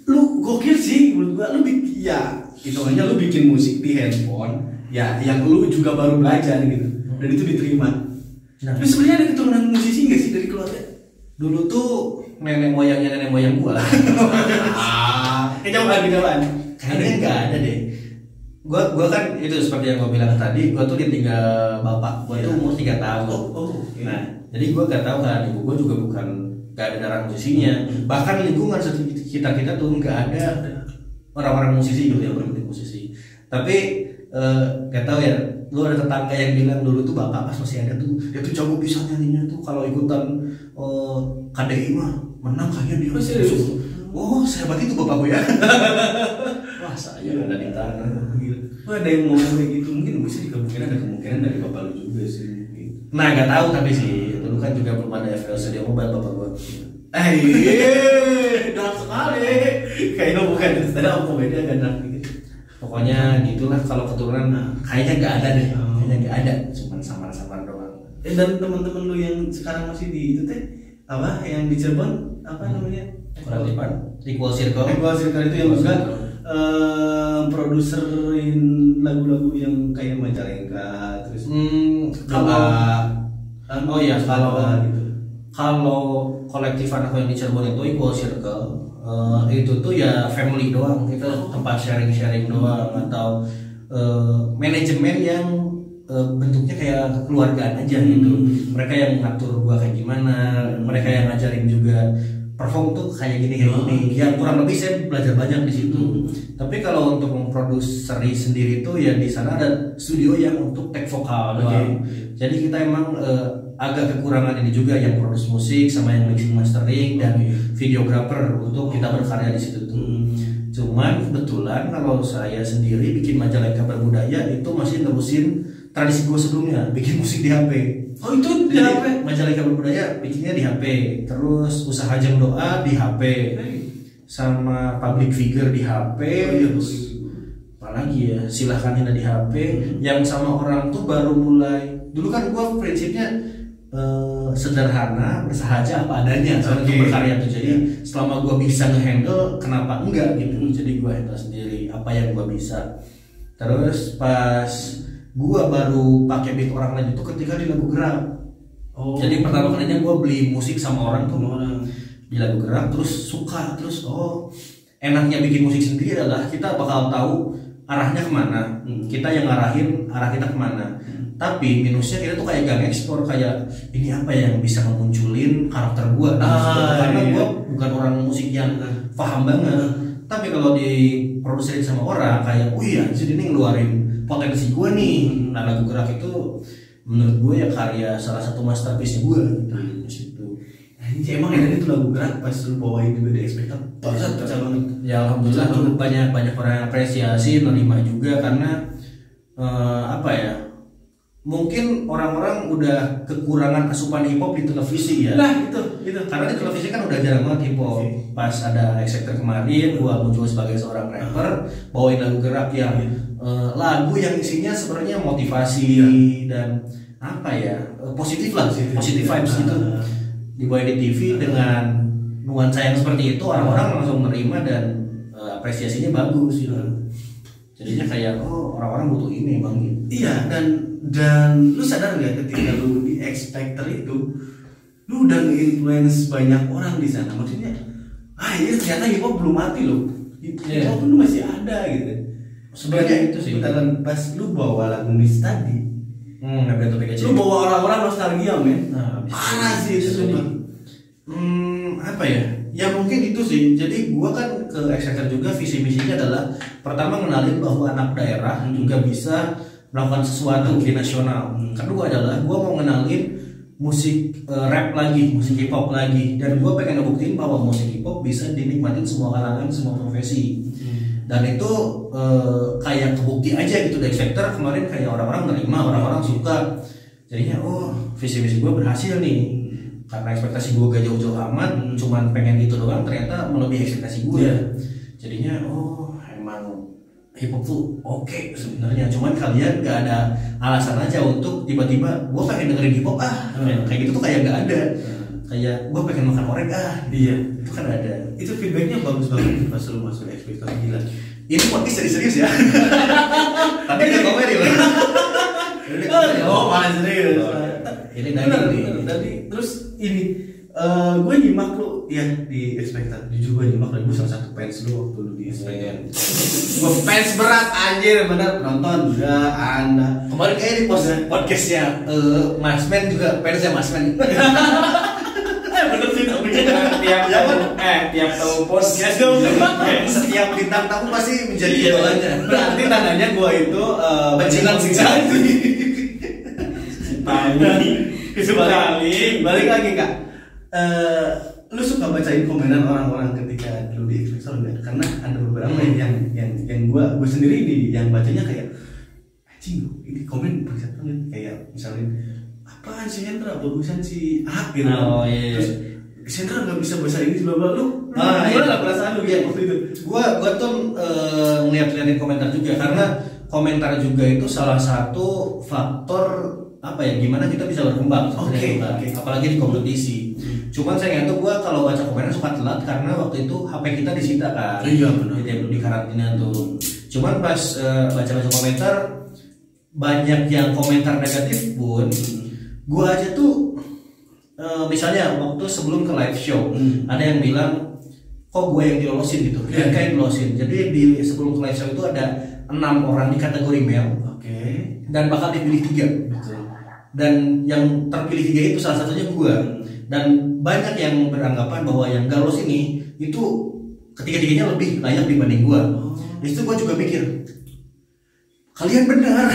Speaker 1: Lu gokil sih menurut gua, lu ya hitungannya lu bikin musik di handphone ya yang lu juga baru belajar gitu dan itu diterima. Tapi sebenarnya ada keturunan musisi nggak sih dari keluarga?
Speaker 2: Dulu tuh nenek moyang gua lah.
Speaker 1: Jauhan.
Speaker 2: Kayaknya nggak ada deh. Gua kan itu seperti yang gua bilang tadi, gua tuh ditinggal bapak gua tuh umur 3 tahun. Nah, jadi gua nggak tahu kan, ibu gua juga gak ada darah musisinya. Bahkan lingkungan kita tuh nggak ada orang-orang musisi gitu yang berhenti musisi. Tapi gak tahu ya, lu ada tetangga yang bilang dulu tuh bapak pas masih ada tuh dia tuh jago bisa nyanyinya tuh kalau ikutan KDI mah menang kayaknya dia.
Speaker 1: Serius?
Speaker 2: Oh sehebat itu bapakku ya. Wah saya ada di tanah gitu.
Speaker 1: Ada yang ngomong kayak gitu, mungkin bisa ada kemungkinan dari bapak lu juga sih.
Speaker 2: Nah nggak tahu tapi sih dulu kan juga belum ada FL Studio Mobile bapak gua.
Speaker 1: Dark sekali. Kayaknya bukan tadi apa beda agak dark gitu.
Speaker 2: Pokoknya gitulah kalau keturunan kayaknya nggak ada deh. Kayaknya nggak ada, cuma samar-samar doang.
Speaker 1: Dan teman-teman lu yang sekarang masih di itu teh apa yang di Cirebon apa namanya?
Speaker 2: Kolektifan Equal Circle.
Speaker 1: Equal Circle itu yang juga produserin lagu-lagu yang kayak Majalengka terus
Speaker 2: kalau kolektifan aku yang di Cirebon itu Equal Circle itu tuh ya family doang, kita tempat sharing doang atau manajemen yang bentuknya kayak kekeluargaan aja gitu. Mereka yang ngatur gua kayak gimana, mereka yang ngajarin juga perform tuh kayak gini. Ya kurang lebih saya belajar banyak di situ. Tapi kalau untuk memproduksi sendiri tuh ya di sana ada studio yang untuk take vokal doang. Jadi kita emang agak kekurangan ini juga yang produce musik sama yang mixing mastering dan videographer untuk kita berkarya di situ tuh. Cuman kebetulan kalau saya sendiri bikin Majalengka Berbudaya itu masih nerusin tradisi gue sebelumnya, bikin musik di HP.
Speaker 1: Oh itu di HP?
Speaker 2: Majalengka Berbudaya bikinnya di HP, terus usaha jam doa di HP, sama public figure di HP, apalagi ya silahkan hina di HP. Yang sama orang tuh baru mulai, dulu kan gue prinsipnya sederhana, bersahaja apa adanya soal untuk berkarya tuh. Jadi selama gue bisa ngehandle, kenapa enggak gitu. Jadi gue handle sendiri apa yang gue bisa. Terus pas gue baru pakai beat orang lain itu ketika di lagu Gerak. Jadi pertama kalinya gue beli musik sama orang tuh di lagu Gerak, terus suka, terus enaknya bikin musik sendiri adalah kita bakal tahu arahnya kemana, kita yang ngarahin arah kita kemana. Tapi minusnya kita tuh kayak gak ekspor, kayak ini apa yang bisa memunculin karakter gue karena gue bukan orang musik yang paham banget. Tapi kalau diproduserin sama orang kayak, wih anjir ini ngeluarin potensi gue nih. Nah lagu Gerak itu menurut gue ya karya salah satu masterpiece gue gitu.
Speaker 1: Anjir emang enak itu lagu Gerak pas lu bawain juga di Expected pecah banget.
Speaker 2: Ya alhamdulillah cukup banyak orang yang apresiasi, nerima juga karena apa ya, mungkin orang-orang udah kekurangan asupan hip hop di televisi ya.
Speaker 1: Nah itu
Speaker 2: karena di televisi kan udah jarang banget hip hop. Pas ada Expected kemarin gua muncul sebagai seorang rapper bawain lagu Gerak yang lagu yang isinya sebenarnya motivasi dan apa ya, positif lah, positif vibes gitu. Dibawa di TV dengan nuansa yang seperti itu, orang-orang langsung menerima dan apresiasinya bagus gitu. Jadinya kayak orang-orang butuh ini bang.
Speaker 4: Iya, dan lu sadar nggak ketika lu di X Factor itu, lu udah nge-influence banyak orang di sana. Maksudnya, ini ternyata hip hop belum mati loh. Hip hop lu masih ada gitu.
Speaker 2: Sebenarnya itu sih.
Speaker 4: Bentaran pas lu bawa lagu Miss tadi, lu bawa orang-orang nostalgia men. Parah sih itu sumpah.
Speaker 2: Apa ya? Ya mungkin itu sih. Jadi gua kan ke X Factor juga visi misinya adalah pertama kenalin bahwa anak daerah juga bisa melakukan sesuatu di nasional. Kedua adalah gua mau ngenalin musik rap lagi, musik hip hop lagi, dan gua pengen ngebuktiin bahwa musik hip hop bisa dinikmatin semua kalangan, semua profesi. Dan itu kayak kebukti aja gitu dari X Factor kemarin, kayak orang-orang nerima, orang-orang suka. Jadinya visi misi gua berhasil nih. Karena ekspektasi gue gak jauh-jauh amat, cuman pengen itu doang, ternyata melebihi ekspektasi gue. Jadinya emang hip hop tuh oke sebenarnya, cuman kalian gak ada alasan aja untuk tiba-tiba gue pengen dengerin hip hop kayak gitu tuh kayak gak ada. Kayak gue pengen makan orek
Speaker 4: Iya,
Speaker 2: itu kan ada.
Speaker 4: Itu feedbacknya bagus banget pas lu masuk X Factor, gila.
Speaker 2: Ini podcast serius ya. Tapi gak komedi loh.
Speaker 4: Malah serius.
Speaker 2: Ini daging nih.
Speaker 4: Tapi terus ini gue nyimak lu ya di X Factor. Jujur gue nyimak lu, gue salah satu fans lu waktu lu di X Factor. Gue fans berat anjir, bener nonton juga Anda.
Speaker 2: Kemarin kayak di podcastnya Masmen juga fansnya Masmen.
Speaker 4: Bener sih dong.
Speaker 3: Tiap tahu podcast
Speaker 2: Setiap bintang tamu pasti menjadi idolanya.
Speaker 4: Berarti tandanya gue itu
Speaker 2: Bajingan sejati.
Speaker 4: Balik lagi kak. Lu suka bacain komenan orang-orang ketika lu di X Factor nggak? Karena ada beberapa yang gue sendiri yang bacanya kayak anjing, ini komen bangsat banget, kayak misalnya apaan si Hendra bagusan si A gitu. Terus si Hendra nggak bisa bahasa Inggris bla bla. Lu gimana lah perasaan lu ya waktu itu?
Speaker 2: Gua tuh ngeliatin komentar juga, karena komentar juga itu salah satu faktor apa ya, gimana kita bisa berkembang.
Speaker 4: Oke.
Speaker 2: Apalagi di kompetisi. Cuman sayangnya tuh gua kalau baca komentar suka telat, karena waktu itu HP kita disita kan.
Speaker 4: Iya benar.
Speaker 2: Di karantina tuh. Cuman pas baca-baca komentar, banyak yang komentar negatif pun, gua aja tuh misalnya waktu sebelum ke live show ada yang bilang kok gue yang dilolosin gitu, kayak dilolosin. Jadi di sebelum ke live show itu ada 6 orang di kategori male, dan bakal dipilih 3. Dan yang terpilih 3 itu salah satunya gue. Dan banyak yang beranggapan bahwa yang gak lolos ini itu ketiga-tiganya lebih layak dibanding gue. Di situ gue juga mikir, kalian benar.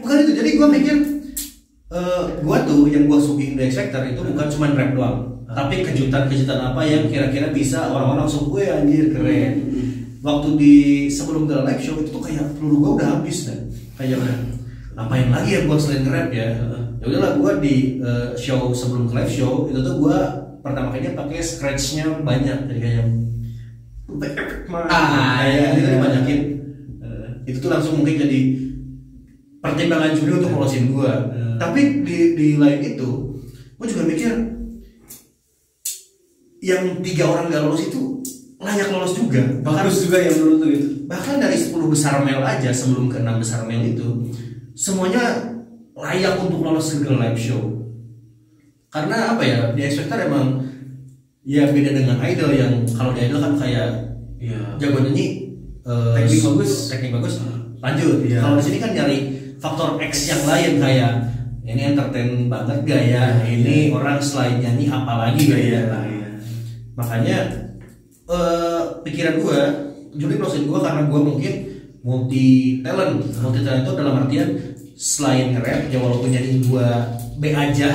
Speaker 2: Bukan itu. Jadi gue mikir, gue tuh yang gue suguhin di X Factor itu bukan cuma rap doang, tapi kejutan-kejutan apa yang kira-kira bisa orang-orang langsung gue anjir keren. Waktu di sebelum ke live show itu tuh kayak peluru gue udah habis dan kayak udah ngapain lagi ya gue selain rap ya. Ya udahlah, gue di show sebelum ke live show itu tuh gue pertama kalinya pakai scratchnya banyak, jadi kayak itu dibanyakin. Itu tuh langsung mungkin jadi pertimbangan juri untuk lolosin gue. Tapi di lain itu gue juga mikir, yang 3 orang gak lolos itu layak lolos juga.
Speaker 4: Bagus juga yang menurut lu gitu.
Speaker 2: Bahkan dari 10 besar male aja sebelum ke 6 besar male itu, semuanya layak untuk lolos ke live show. Karena apa ya, di X Factor emang ya beda dengan idol, yang kalau di idol kan kayak jago nyanyi, teknik bagus, lanjut. Kalau di sini kan nyari faktor X yang lain, kayak ini entertain banget gak ya, ini orang selain nyanyi apalagi gak ya. Makanya pikiran gue, juri closing gue, karena gue mungkin multi talent itu dalam artian selain nge-rap ya, walaupun nyanyi gue B aja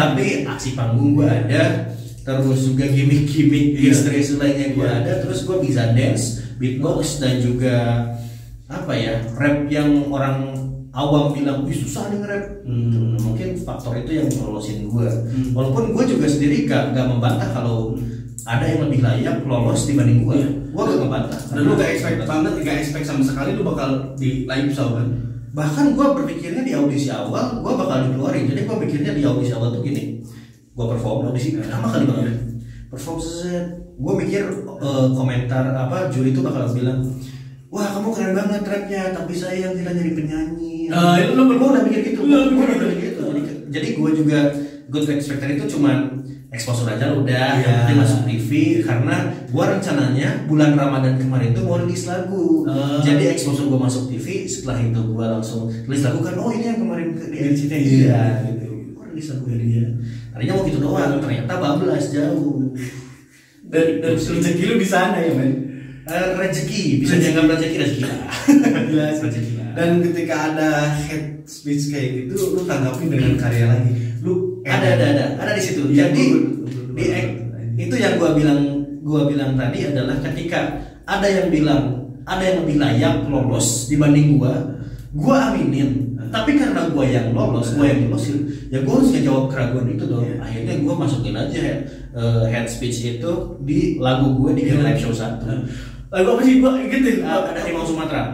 Speaker 2: tapi aksi panggung gue ada, terus juga gimmick history lainnya gue ada, terus gue bisa dance, beatbox, dan juga apa ya, rap yang orang awam bilang wih susah nih nge-rap. Mungkin faktor itu yang lolosin gue. Walaupun gue juga sendiri gak membantah kalau ada yang lebih layak lolos dibanding gue. Gue gak membantah.
Speaker 4: Dan lu gak expect banget, gak expect sama sekali lu bakal di live show kan?
Speaker 2: Bahkan gue berpikirnya di audisi awal gue bakal dikeluarin. Jadi gue pikirnya di audisi awal tuh gini, gue perform audisi pertama kali banget, perform set, gue mikir komentar apa juri itu bakal bilang, wah kamu keren banget rapnya, tapi sayang tidak jadi penyanyi. Gue udah mikir gitu, Jadi gue juga good expecter itu cuman exposure aja udah, yang penting masuk TV. Karena gue rencananya bulan Ramadan kemarin tuh mau rilis lagu, jadi exposure gue masuk TV. Setelah itu gue langsung rilis lagu kan, oh ini yang kemarin di RCTI gitu. Gue rilis lagu dia. Tadinya mau gitu doang, ternyata bablas jauh.
Speaker 4: Dan rezeki lu di sana ya men.
Speaker 2: Rezeki bisa dianggap rezeki
Speaker 4: Jelas. Dan ketika ada head speech kayak gitu, lu tanggapin dengan karya lagi. Lu
Speaker 2: ada di situ. Jadi itu yang gua bilang tadi adalah ketika ada yang bilang ada yang lebih layak lolos dibanding gua aminin. Tapi karena gua yang lolos, gua yang lolosin, ya gua harus ngejawab keraguan itu dong. Akhirnya gua masukin aja head speech itu di lagu gua di live show 1.
Speaker 4: Lagu apa sih gua gitu?
Speaker 2: Ada Harimau Sumatera.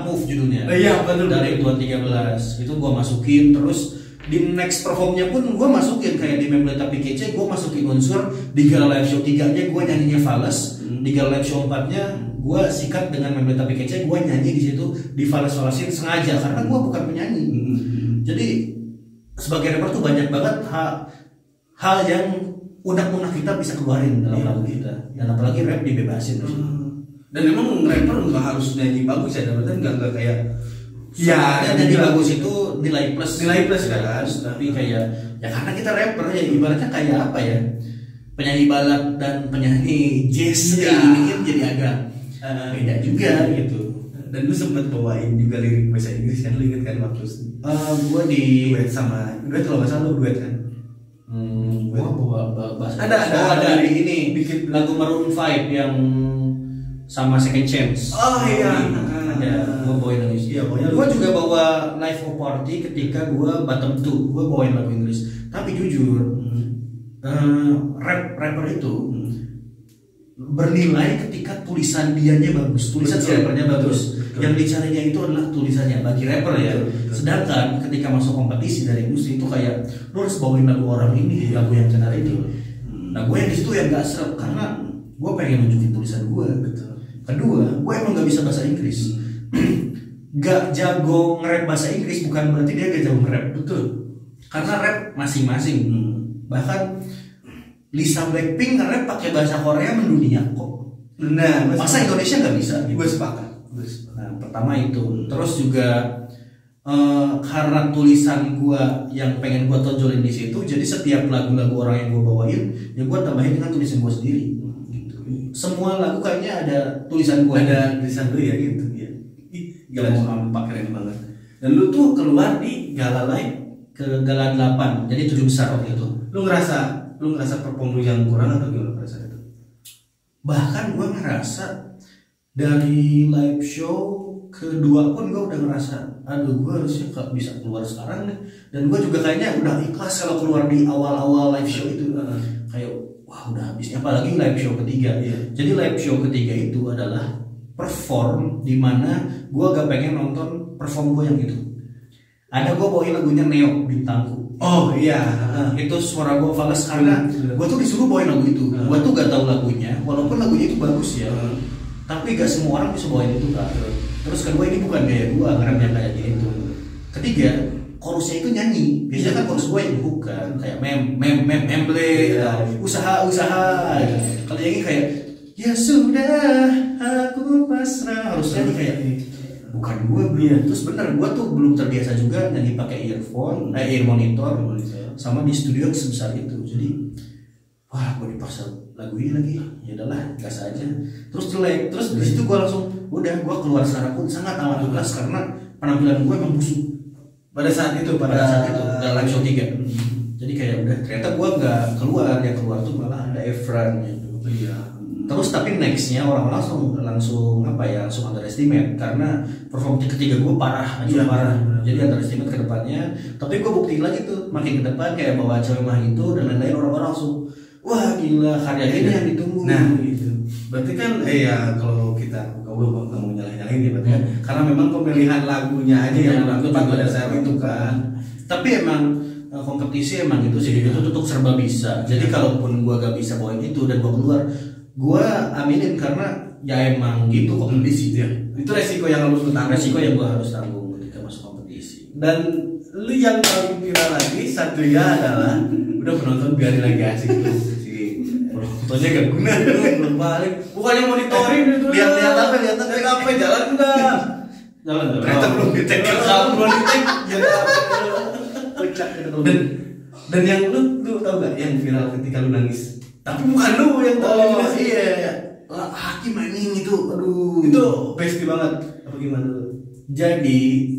Speaker 2: Move judulnya.
Speaker 4: Iya betul.
Speaker 2: Dari 2013 itu gua masukin, terus di next performnya pun gua masukin kayak di Memble Tapi Kece, gua masukin unsur di Gala Live Show 3-nya gua nyanyinya fals, di Gala Live Show 4-nya gua sikat dengan Memble Tapi Kece, gua nyanyi di situ di fals-falsin sengaja karena gua bukan penyanyi. Jadi sebagai rapper tuh banyak banget hal yang unek-unek kita bisa keluarin dalam lagu kita, dan apalagi rap dibebasin.
Speaker 4: Dan emang rapper nggak harus nyanyi bagus ya, dapat nggak kayak
Speaker 2: nyanyi bagus itu nilai plus
Speaker 4: kan.
Speaker 2: Tapi kayak ya karena kita rapper ya ibaratnya kayak apa ya, penyanyi balad dan penyanyi jazz ini kan jadi agak beda juga gitu.
Speaker 4: Dan lu sempet bawain juga lirik bahasa Inggris kan, lu inget kan waktu
Speaker 2: gua di
Speaker 4: duet sama kalau nggak salah lu duet kan.
Speaker 2: Gua bawa bahasa
Speaker 4: ada
Speaker 2: di ini bikin lagu Maroon 5 yang sama Second Chance.
Speaker 4: Oh iya.
Speaker 2: Ada gua bawain Inggris.
Speaker 4: Iya,
Speaker 2: Gua juga bawa Live of Party ketika gua bottom 2, gua bawain lagu Inggris. Tapi jujur, rapper itu bernilai ketika tulisan dianya bagus, tulisan si rappernya bagus. Yang dicarinya itu adalah tulisannya bagi rapper ya. Sedangkan ketika masuk kompetisi dari industri itu kayak lu harus bawain lagu orang ini, lagu yang tenar ini. Nah, gue yang di situ yang gak serap karena gue pengen nunjukin tulisan gue. Kedua, gue emang gak bisa bahasa Inggris. Gak jago nge-rap bahasa Inggris bukan berarti dia gak jago nge-rap. Betul. Karena rap masing-masing. Bahkan Lisa Blackpink nge-rap pakai bahasa Korea mendunia kok.
Speaker 4: Nah,
Speaker 2: masa Indonesia gak bisa? Gitu.
Speaker 4: Gue sepakat.
Speaker 2: Nah, pertama itu. Terus juga karena tulisan gue yang pengen gue tonjolin di situ, jadi setiap lagu-lagu orang yang gue bawain, ya gue tambahin dengan tulisan gue sendiri. Semua lagu kayaknya ada tulisan gue.
Speaker 4: Ada tulisan lu ya gitu ya. Gila nampak keren banget. Dan lu tuh keluar di Gala Live
Speaker 2: ke Gala 8. Jadi 7 besar waktu itu.
Speaker 4: Lu ngerasa perform lu yang kurang atau gimana pada itu?
Speaker 2: Bahkan gue ngerasa dari live show kedua pun gue udah ngerasa, aduh gue harusnya bisa keluar sekarang nih. Dan gue juga kayaknya udah ikhlas kalau keluar di awal-awal live show itu. Kayak wah udah habisnya, apalagi live show ketiga. Jadi live show ketiga itu adalah perform di mana gue gak pengen nonton perform gue yang itu. Ada gue bawain lagunya Neo Bintangku.
Speaker 4: Oh iya.
Speaker 2: Itu suara gue fals karena gue tuh disuruh bawain lagu itu. Gue tuh gak tahu lagunya, walaupun lagunya itu bagus ya. Tapi gak semua orang bisa bawain itu kan. Terus kedua, ini bukan gaya gue ngerap yang kayak gitu. Ketiga, chorusnya itu nyanyi. Biasanya kan chorus gue yang bukan kayak memble, usaha. Kalau nyanyi kayak ya sudah aku pasrah, harus nyanyi kayak bukan gue. Terus bener, gue tuh belum terbiasa juga nyanyi pakai earphone, ear monitor, sama di studio sebesar itu. Jadi wah gue dipaksa lagu ini lagi, ya udahlah gas aja. Terus jelek, terus di situ gue langsung udah gue keluar secara pun sangat amat ikhlas karena penampilan gue emang busuk pada saat itu dalam live show 3. Jadi kayak udah ternyata gue nggak keluar, yang keluar tuh malah ada Efran gitu. Terus tapi nextnya orang langsung underestimate karena perform ketiga gue parah. Jadi underestimate ke depannya. Tapi gue buktiin lagi tuh makin ke depan kayak bawa cewek mah itu dan lain-lain, orang-orang langsung wah gila, karya ini yang ditunggu.
Speaker 4: Nah gitu. Berarti kan ya kalau kita nggak mau nyalahin lain ya berarti kan. Karena memang pemilihan lagunya aja yang kurang tepat pada saat itu kan.
Speaker 2: Tapi emang kompetisi emang gitu sih, itu tuh serba bisa. Jadi kalaupun gua gak bisa poin itu dan gua keluar, gua aminin karena ya emang gitu kompetisi.
Speaker 4: Ya. Itu resiko yang harus lu tanggung.
Speaker 2: Resiko yang gua harus tanggung ketika masuk kompetisi.
Speaker 4: Dan lu yang paling viral lagi satunya adalah udah penonton biarin lagi asik tuh si penontonnya gak guna belum balik, bukannya monitoring itu
Speaker 2: Lihat apa
Speaker 4: jalan enggak
Speaker 2: jalan
Speaker 4: ternyata belum dicek dan yang lu tau gak yang viral ketika lu nangis tapi bukan lu yang tahu
Speaker 2: iya Hakim ini itu aduh
Speaker 4: itu bestie banget apa gimana lu?
Speaker 2: Jadi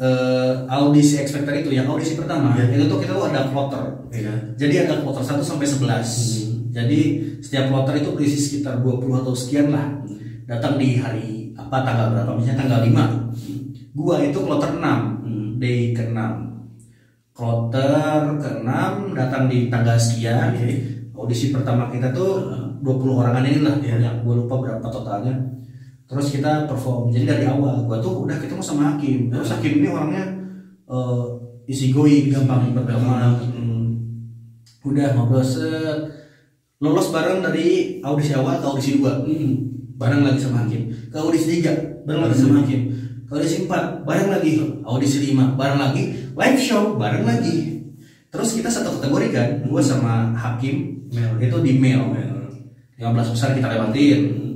Speaker 2: audisi X Factor itu yang audisi pertama itu tuh kita tuh ada kloter. Jadi ada kloter 1 sampai 11. Jadi setiap kloter itu berisi sekitar 20 atau sekian lah. Datang di hari apa tanggal berapa? Misalnya tanggal 5. Gua itu kloter 6, day ke-6. Kloter ke-6 datang di tanggal sekian. Audisi pertama kita tuh 20 orangan inilah. Yang gua lupa berapa totalnya. Terus kita perform, jadi dari awal gua tuh udah ketemu sama Hakim. Terus Hakim ini orangnya easy going, gampang berteman. Udah ngobrol lolos bareng dari audisi awal ke audisi 2 bareng lagi sama Hakim. Ke audisi 3 bareng lagi sama Hakim. Ke audisi 4 bareng lagi. Audisi 5 bareng lagi. Live show bareng lagi. Terus kita satu kategori kan, gua sama Hakim itu di mail. 15 besar kita lewatin.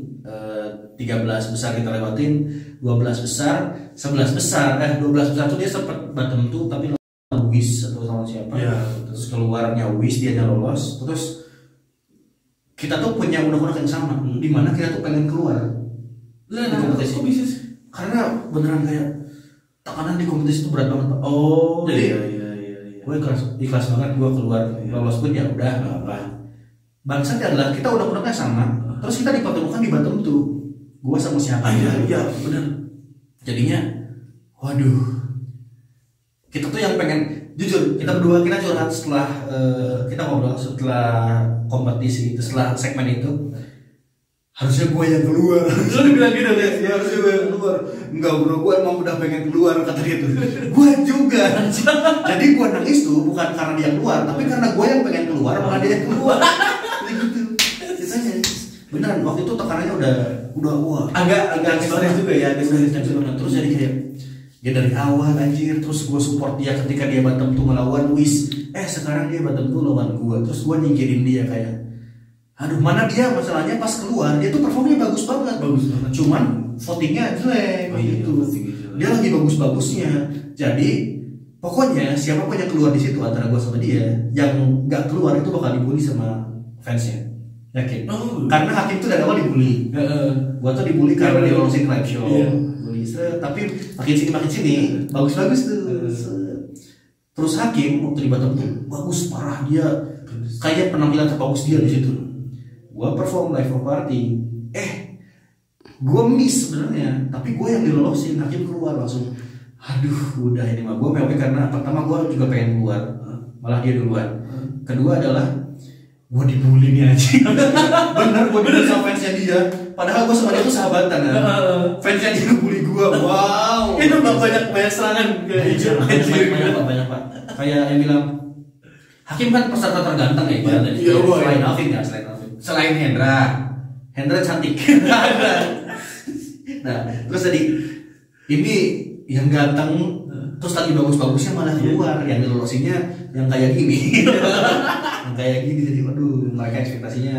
Speaker 2: 13 besar kita lewatin, 12 besar, 11 besar, 12 besar tuh dia sempat bottom tuh tapi Wis atau sama siapa, terus keluarnya Wis dia lolos, terus kita tuh punya undang-undang yang sama, dimana kita tuh pengen keluar.
Speaker 4: Kok bisa sih?
Speaker 2: Karena beneran kayak tekanan di kompetisi itu berat banget Pak. Jadi gue ikhlas banget gue keluar, lolos pun ya udah nggak apa. Bangsatnya adalah kita undang-undangnya sama, terus kita dipertemukan di bottom tuh. Gua sama siapa?
Speaker 4: Iya benar.
Speaker 2: Jadinya, waduh, kita tuh yang pengen jujur kita berdua kita curhat setelah kita ngobrol setelah kompetisi itu setelah segmen itu harusnya gue yang keluar.
Speaker 4: Lu dibilang gitu deh,
Speaker 2: ya harusnya gue yang keluar. Enggak bro, gue emang udah pengen keluar kata dia tuh. Gue juga. Jadi gue nangis tuh bukan karena dia keluar, tapi karena gue yang pengen keluar malah dia yang keluar. Gitu. Sisanya beneran waktu itu tekanannya udah wah
Speaker 4: agak stres juga ya, agak stres
Speaker 2: banget. Terus jadi kayak dia dari awal anjir, terus gue support dia ketika dia bottom tuh melawan Wis. Sekarang dia bottom tuh lawan gue, terus gue nyingkirin dia kayak aduh mana dia masalahnya pas keluar dia tuh performnya bagus banget. Cuman votingnya jelek gitu. Dia lagi bagus-bagusnya. Jadi pokoknya siapapun yang keluar di situ antara gue sama dia, yang nggak keluar itu bakal dibully sama fansnya. Yakin? Karena Hakim tuh dari awal dibully. Gua tuh dibully karena dia lolosin live show. Bully. Tapi makin sini bagus-bagus tuh. Terus Hakim waktu di Batam tuh bagus parah dia. Kayak penampilan terbagus dia di situ. Gua perform live party. Gua miss sebenarnya, tapi gua yang dilolosin. Hakim keluar langsung. Aduh, udah ini mah gua POV karena pertama gua juga pengen keluar. Malah dia duluan. Kedua adalah gue dibully nih aja. Bener gue dibully sama fansnya dia. Padahal gue sama dia tuh sahabatan kan. Fansnya dia bully gue. Wow.
Speaker 4: Itu banyak serangan ke hijau.
Speaker 2: Banyak pak. Kayak yang bilang Hakim kan peserta terganteng ya. Selain Alvin ya, selain Hendra cantik. Nah terus tadi ini yang ganteng terus lagi bagus-bagusnya malah keluar, yang dilolosinnya yang kayak gini. Yang kayak gini jadi waduh mereka ekspektasinya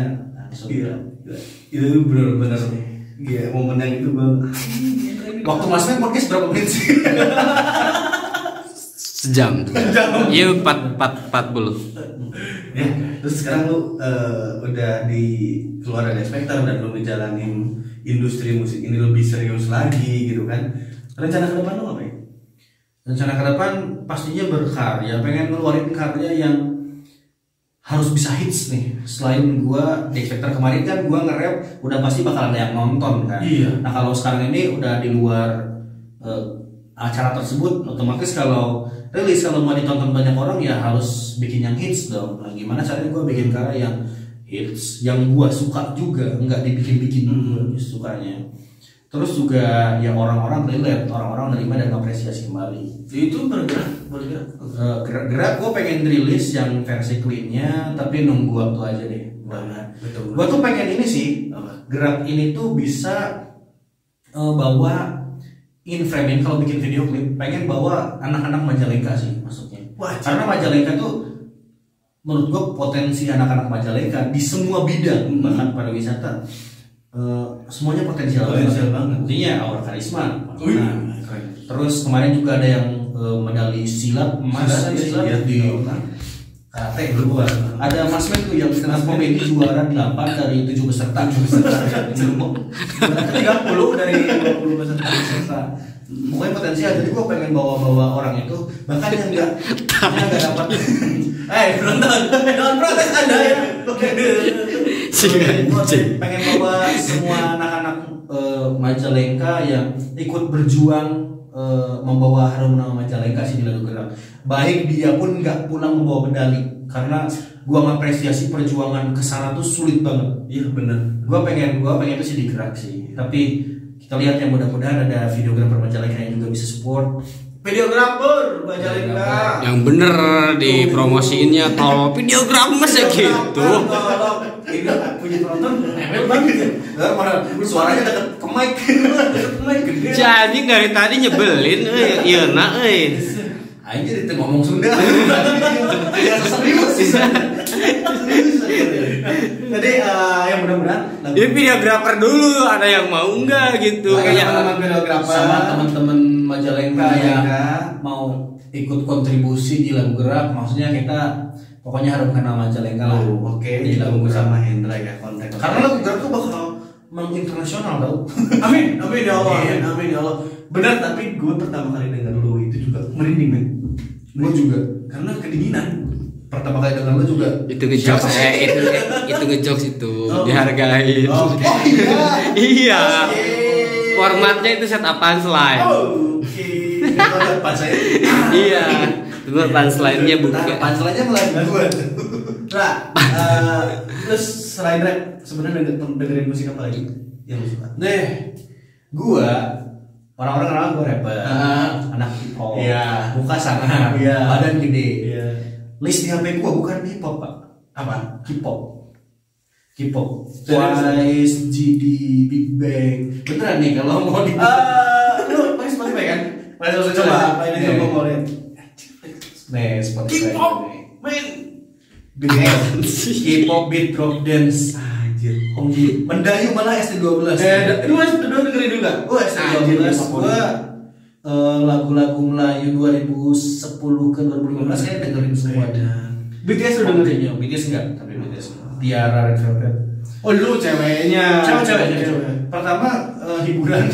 Speaker 4: itu benar-benar momen yang itu bang.
Speaker 2: Waktu Mas Men podcast berapa menit sih?
Speaker 1: Sejam. Iya 40.
Speaker 4: Ya, terus sekarang lu udah keluar dari X Factor dan lu ngejalanin industri musik ini lebih serius lagi gitu kan. Rencana ke depan lu ngapain?
Speaker 2: Rencana ke depan pastinya berkarya, pengen ngeluarin karya yang harus bisa hits nih. Selain gua di X Factor kemarin kan gua nge-rap udah pasti bakal ada yang nonton kan.
Speaker 4: Iya.
Speaker 2: Nah kalau sekarang ini udah di luar acara tersebut, otomatis kalau rilis kalau mau ditonton banyak orang ya harus bikin yang hits dong. Nah, gimana caranya gua bikin karya yang hits, yang gua suka juga, nggak dibikin-bikin gua sukanya. Terus juga yang orang-orang relate, orang-orang nerima dan apresiasi kembali.
Speaker 4: Itu bergerak.
Speaker 2: Gerak gue pengen rilis yang versi cleannya, tapi nunggu waktu aja deh.
Speaker 4: Betul.
Speaker 2: Gue tuh pengen ini sih, gerak ini tuh bisa bawa in frame kalau bikin video klip, pengen bawa anak-anak Majalengka sih maksudnya.
Speaker 4: Wah,
Speaker 2: karena Majalengka tuh menurut gue potensi anak-anak Majalengka di semua bidang, bahkan pariwisata semuanya potensial
Speaker 4: banget.
Speaker 2: Buktinya Aura Karisma.
Speaker 4: Wih,
Speaker 2: Nah, terus kemarin juga ada yang medali silat emas di karate dulu. Ada Mas Men tuh yang stand comedy juara 8 dari 7 peserta. 30 dari 20 peserta. Pokoknya potensial, jadi gue pengen bawa orang itu, bahkan yang nggak dapat. Jangan protes Anda ya. Pengen bawa semua anak-anak Majalengka yang ikut berjuang membawa harum nama Majalengka sih di lagu gerak. Baik dia pun nggak pulang membawa medali, karena gua ngapresiasi perjuangan kesana tuh sulit banget.
Speaker 4: Iya benar.
Speaker 2: Gua pengen itu sih digerak sih. Tapi kita lihat yang mudah-mudahan ada videografer Majalengka yang juga bisa support.
Speaker 4: Videografer Majalengka.
Speaker 1: Yang bener dipromosiinnya tol videografer mas ya gitu.
Speaker 2: Ini punya penonton embel banget ya. Mana suaranya deket ke mic. Gede.
Speaker 1: Jadi dari tadi nyebelin, iya nak,
Speaker 2: Anjir itu ngomong Sunda.
Speaker 4: Ya serius sih.
Speaker 2: Jadi yang mudah-mudahan
Speaker 1: Ini videografer dulu, ada yang mau nggak gitu?
Speaker 2: teman-teman videografer sama teman-teman Majalengka yang mau ikut kontribusi di lagu gerak, maksudnya kita pokoknya harus kenal Majalengka lah.
Speaker 4: Oke,
Speaker 2: di lagu
Speaker 4: ditunggu
Speaker 2: gerak.
Speaker 4: sama Hendra ya konten.
Speaker 2: Karena lagu gerak tuh bakal menginternasional tau.
Speaker 4: Amin ya Allah,
Speaker 2: Iya.
Speaker 4: amin ya Allah. Benar, tapi gue pertama kali dengar lu itu juga merinding men.
Speaker 2: Gue juga
Speaker 4: Karena kedinginan.
Speaker 2: pertama kali dengar lu juga
Speaker 1: Itu ngejokes, itu ngejokes itu dihargai.
Speaker 4: Oke.
Speaker 1: Iya. Formatnya itu setupan slide.
Speaker 4: Oke. Pas saya.
Speaker 1: Iya. Itu punchline-nya bukan.
Speaker 2: Nah, punchline-nya ngelagu.
Speaker 4: Nah, terus selain rap sebenarnya dengerin musik apa lagi yang lu suka?
Speaker 2: Gua orang-orang kenal gua rapper, anak hip hop,
Speaker 4: Iya.
Speaker 2: muka sangar,
Speaker 4: Iya.
Speaker 2: badan gede.
Speaker 4: Iya.
Speaker 2: List di HP gua bukan hip hop pak,
Speaker 4: Apa?
Speaker 2: hip hop. K-pop,
Speaker 4: Serius?
Speaker 2: Twice, GD, Big Bang. Beneran nih kalau mau di
Speaker 4: Lu pakai Spotify kan?
Speaker 2: Coba,
Speaker 4: Coba, ini
Speaker 2: nih.
Speaker 4: coba mau lihat.
Speaker 2: nih Spotify.
Speaker 4: K-pop, men.
Speaker 2: K-pop, beat, drop dance.
Speaker 4: Anjir.
Speaker 2: Hongji, Mendayu malah ST12.
Speaker 4: Lu masih dengerin juga?
Speaker 2: Oh ST12 gua lagu-lagu Melayu 2010 ke 2015 kayak dengerin semua.
Speaker 4: BTS lu dengerin?
Speaker 2: BTS enggak, tapi BTS Tiara, Red Velvet.
Speaker 4: Oh lu ceweknya.
Speaker 2: Cewek. Pertama hiburan.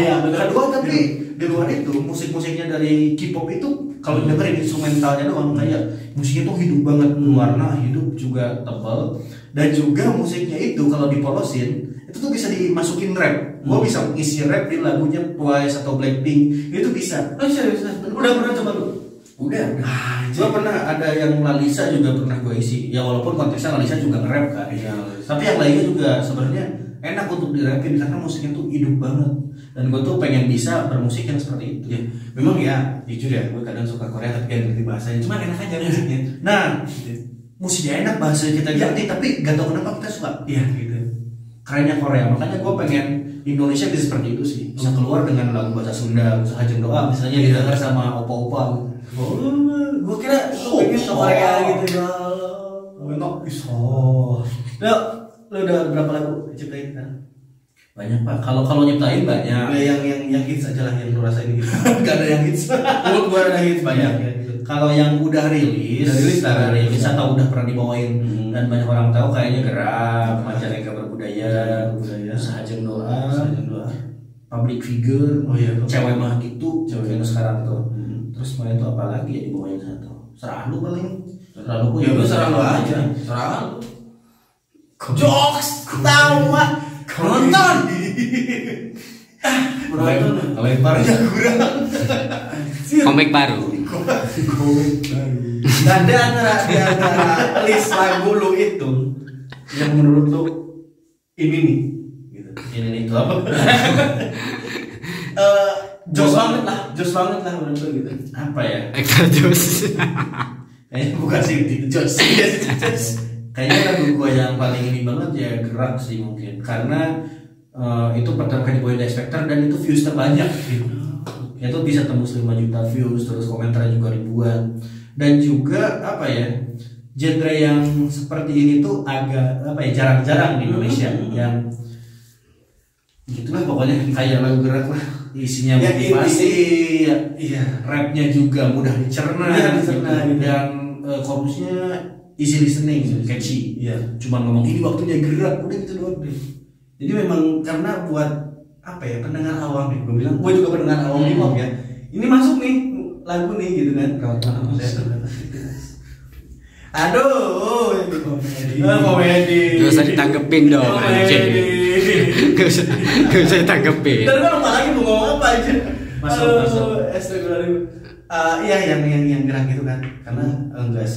Speaker 4: Iya benar.
Speaker 2: Kedua tapi di luar itu musik-musiknya dari K-pop itu kalau dengerin instrumentalnya doang kayak musiknya tuh hidup banget, warna hidup juga tebal, dan juga musiknya itu kalau dipolosin itu tuh bisa dimasukin rap. Gua bisa isi rap di lagunya Twice atau Blackpink, itu bisa.
Speaker 4: Oh serius? Udah pernah coba lu?
Speaker 2: Udah. Gua pernah ada yang Lalisa juga pernah gua isi. Ya walaupun konteksnya Lalisa juga nge-rap kan.
Speaker 4: Iya.
Speaker 2: Tapi yang lainnya juga sebenarnya enak untuk dirapin karena musiknya tuh hidup banget. Dan gue tuh pengen bisa bermusik yang seperti itu.
Speaker 4: Ya, memang ya, jujur ya, gue kadang suka Korea tapi gak ngerti bahasanya. Cuma enak aja musiknya.
Speaker 2: Nah, musiknya enak, bahasa kita ngerti, tapi gak tau kenapa kita suka.
Speaker 4: Iya gitu.
Speaker 2: Kerennya Korea, makanya gue pengen Indonesia bisa seperti itu sih. Bisa keluar dengan lagu bahasa Sunda, usaha Hajeng Doa, misalnya didengar sama opa-opa.
Speaker 4: Oh, gue kira pengen ke Korea gitu ya. Enak bisa. Lu udah berapa lagu ciptain kan?
Speaker 2: Banyak pak. Kalau nyiptain banyak.
Speaker 4: Ya, yang hits aja lah yang lu rasain gitu. Gak ada yang hits. Menurut gue ada hits banyak ya gitu.
Speaker 2: Kalau yang udah rilis, atau udah pernah dibawain dan banyak orang tahu kayaknya Gerak, Majalengka Berbudaya, Usaha Hajeng Doa, Public Figure,
Speaker 4: Oh iya,
Speaker 2: Cewek Mah Gitu, Cewek Venus sekarang tuh. Terus kemarin tuh apa lagi ya dibawain satu? Serah lu paling. Serah lu
Speaker 4: Ya lu serah lu aja. Serah lu. Jokes tawa nonton.
Speaker 2: Lebarnya kurang.
Speaker 1: Komik baru.
Speaker 4: Dan di antara list lagu lu itu yang menurut lu ini nih gitu.
Speaker 2: ini itu apa?
Speaker 1: Jos banget lah menurut gue gitu.
Speaker 2: Apa ya?
Speaker 5: Extra Jos.
Speaker 2: Kayaknya bukan sih itu Jos. Kayaknya lagu gue yang paling ini banget ya Gerak sih mungkin karena itu pertama kali gue expector dan itu views terbanyak gitu. Itu bisa tembus 5 juta views terus komentarnya juga ribuan dan juga apa ya genre yang seperti ini tuh agak apa ya jarang-jarang di Indonesia yang gitulah pokoknya kayak lagu Gerak lah isinya
Speaker 1: Ya,
Speaker 2: motivasi ya,
Speaker 1: Iya.
Speaker 2: rapnya juga mudah dicerna,
Speaker 1: Iya, dicerna, gitu.
Speaker 2: dan chorusnya easy listening, catchy.
Speaker 1: Iya.
Speaker 2: Cuma ngomong ini waktunya gerak, udah gitu doang deh.
Speaker 1: Jadi memang karena buat apa ya pendengar awam nih, gue bilang gue juga pendengar awam hip hop ya. Ini masuk nih lagu nih gitu kan. Aduh, ini komedi.
Speaker 5: Gak usah ditanggepin dong anjing. Gak usah ditanggepin.
Speaker 1: Tadi kan lupa lagi mau ngomong apa aja.
Speaker 2: Masuk.
Speaker 1: Astagfirullahaladzim. Iya yang gerak gitu kan. Karena enggak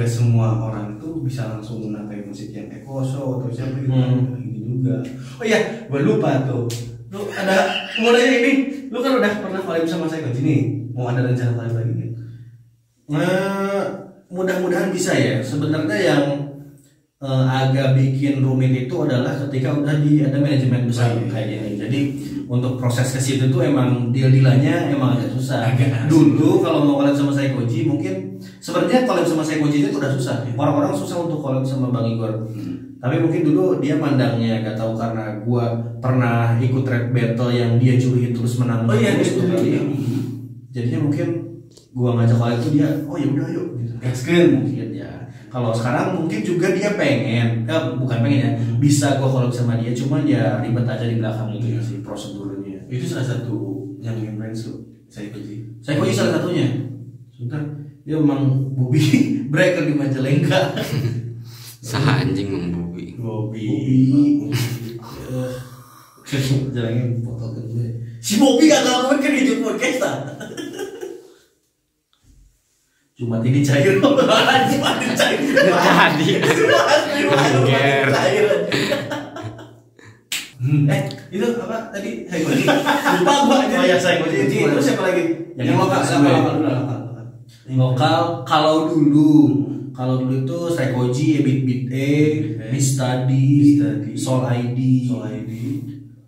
Speaker 1: semua orang tuh bisa langsung menakai musik yang ekoso atau siapa gitu. Ini juga. Oh iya, gue lupa tuh. Lu ada mulai ini. Lu kan udah pernah collab sama saya kan sini. Mau ada rencana collab lagi gitu?
Speaker 2: Mudah-mudahan bisa ya. Sebenarnya yang agak bikin rumit itu adalah ketika udah ada manajemen besar kayak gini. Jadi untuk proses ke situ tuh emang deal-dealannya emang agak susah. Dulu kalau mau collab sama saya Koji mungkin sebenarnya collab sama saya Koji itu udah susah. Orang-orang susah untuk collab sama Bang Igor. Tapi mungkin dulu dia mandangnya gak tahu karena gua pernah ikut rap battle yang dia curi terus menang.
Speaker 1: Oh iya,
Speaker 2: terus
Speaker 1: itu
Speaker 2: kali.
Speaker 1: iya.
Speaker 2: Jadinya mungkin gua ngajak collab itu dia, oh ya udah yuk gitu.
Speaker 1: Gaskeun.
Speaker 2: Mungkin ya. Kalau sekarang mungkin juga dia pengen, bukan pengen ya, bisa gua collab sama dia, cuman ya ribet aja di belakang itu sih prosedurnya.
Speaker 1: Itu salah satu yang influence lu. Saya Koji.
Speaker 2: Saya Koji salah satunya. Sebentar, dia memang Bobby breaker di Majalengka.
Speaker 5: Saha anjing Mang Bobi.
Speaker 1: Bobby.
Speaker 2: Jalengin foto kan gue.
Speaker 1: Si Bobby gak ngalamin kan di podcast tak?
Speaker 2: Jumat ini cair.
Speaker 1: Jumat ini cair.
Speaker 5: Jadi. Angger.
Speaker 1: Itu apa tadi? Saya Koji. Lupa gua aja.
Speaker 2: Oh ya saya Koji.
Speaker 1: Itu siapa lagi?
Speaker 2: Yang
Speaker 1: lokal
Speaker 2: lokal. Lokal kalau dulu itu saya Koji, Beat Miss Study, Soul ID.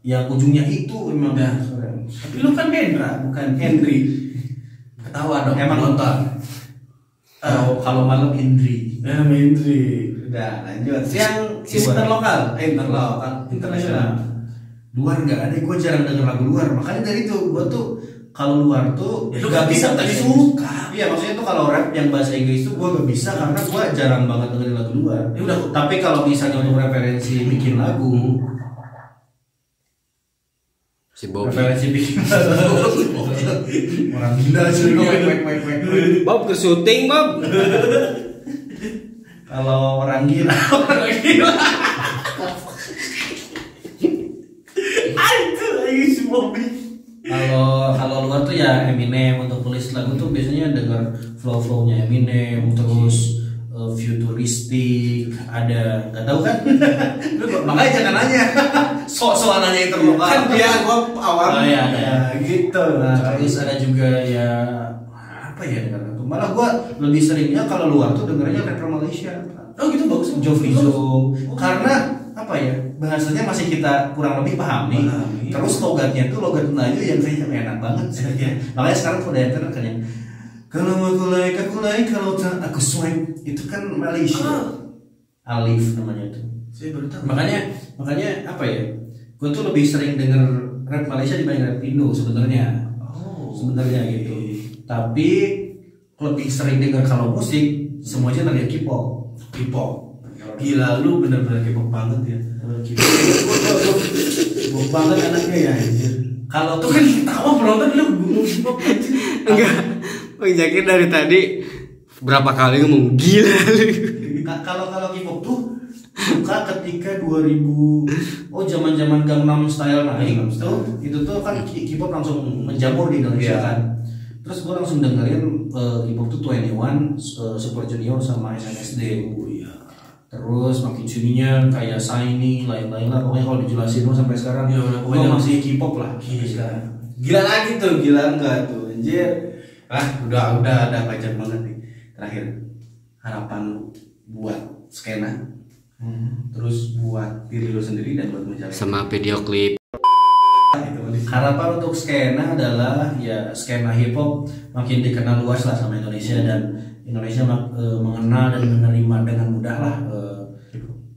Speaker 2: Yang ujungnya itu emang keren.
Speaker 1: Tapi lu kan Hendra, bukan Henry. Ketawa dong.
Speaker 2: Emang nonton. Kalau malam Indri.
Speaker 1: Hendry. Udah lanjut. Yang interlokal, internasional.
Speaker 2: Luar nggak ada, gue jarang denger lagu luar. Makanya dari itu gue tuh kalau luar tuh
Speaker 1: Ya, lu
Speaker 2: nggak
Speaker 1: kan
Speaker 2: bisa
Speaker 1: tadi
Speaker 2: tadi
Speaker 1: suka.
Speaker 2: Iya maksudnya tuh kalau rap yang bahasa Inggris tuh gue gak bisa karena gue jarang banget dengerin lagu luar.
Speaker 1: Ya udah.
Speaker 2: Tapi kalau misalnya untuk referensi bikin lagu,
Speaker 5: Si Bobi.
Speaker 2: referensi bikin lagu orang gila sih.
Speaker 5: Bob ke syuting, Bob.
Speaker 2: Kalau orang gila,
Speaker 1: Aduh, si Bobby.
Speaker 2: Kalau luar tuh ya Eminem untuk tulis lagu tuh biasanya denger flow-flownya Eminem terus futuristik ada nggak tahu kan? Makanya jangan nanya soal nanya interlokal
Speaker 1: Kan dia gua awam.
Speaker 2: Oh, iya,
Speaker 1: Ya, gitu.
Speaker 2: Nah, terus ada juga ya apa ya denger tuh malah gua lebih seringnya kalau luar tuh dengernya rapper Malaysia.
Speaker 1: Oh gitu bagus.
Speaker 2: Jovrizo karena apa ya bahasanya masih kita kurang lebih pahami. Terus logatnya tuh logat Melayu yang kayaknya enak banget sih. Makanya sekarang tuh ada internet kan yang kalau aku like kalau tak aku swipe itu kan Malaysia. Alif namanya itu.
Speaker 1: Saya baru tahu.
Speaker 2: Makanya apa ya? Gue tuh lebih sering denger rap Malaysia dibanding rap Indo sebenarnya. Sebenarnya gitu. Tapi lebih sering denger kalau musik semuanya dari K-pop.
Speaker 1: Gila lu bener-bener K-pop banget ya. K-pop banget anaknya ya anjir.
Speaker 2: Kalau
Speaker 1: Tuh kan ketawa penonton lu gunung K-pop anjir.
Speaker 5: Enggak. Bang Jakir dari tadi berapa kali ngomong gila lu.
Speaker 2: kalau K-pop tuh suka ketika 2000 zaman-zaman Gangnam Style naik tuh itu tuh kan K-pop langsung menjamur di Indonesia kan. Terus gue langsung dengerin K-pop tuh 21, Super Junior sama SNSD. terus makin sininya kayak Shiny lain-lain lah, pokoknya kalau dijelasin mah sampai sekarang
Speaker 4: Ya,
Speaker 2: pokoknya
Speaker 4: pokoknya
Speaker 2: masih K-pop lah sampai
Speaker 4: Iya.
Speaker 2: sekarang.
Speaker 1: Gila lagi tuh, gila enggak tuh anjir.
Speaker 4: Udah ada panjang banget nih. Terakhir, harapan lu buat skena, terus buat diri lu sendiri dan buat majalah.
Speaker 5: Sama video klip.
Speaker 2: Harapan untuk skena adalah ya skena hip hop makin dikenal luas lah sama Indonesia, dan Indonesia mengenal dan menerima dengan mudah lah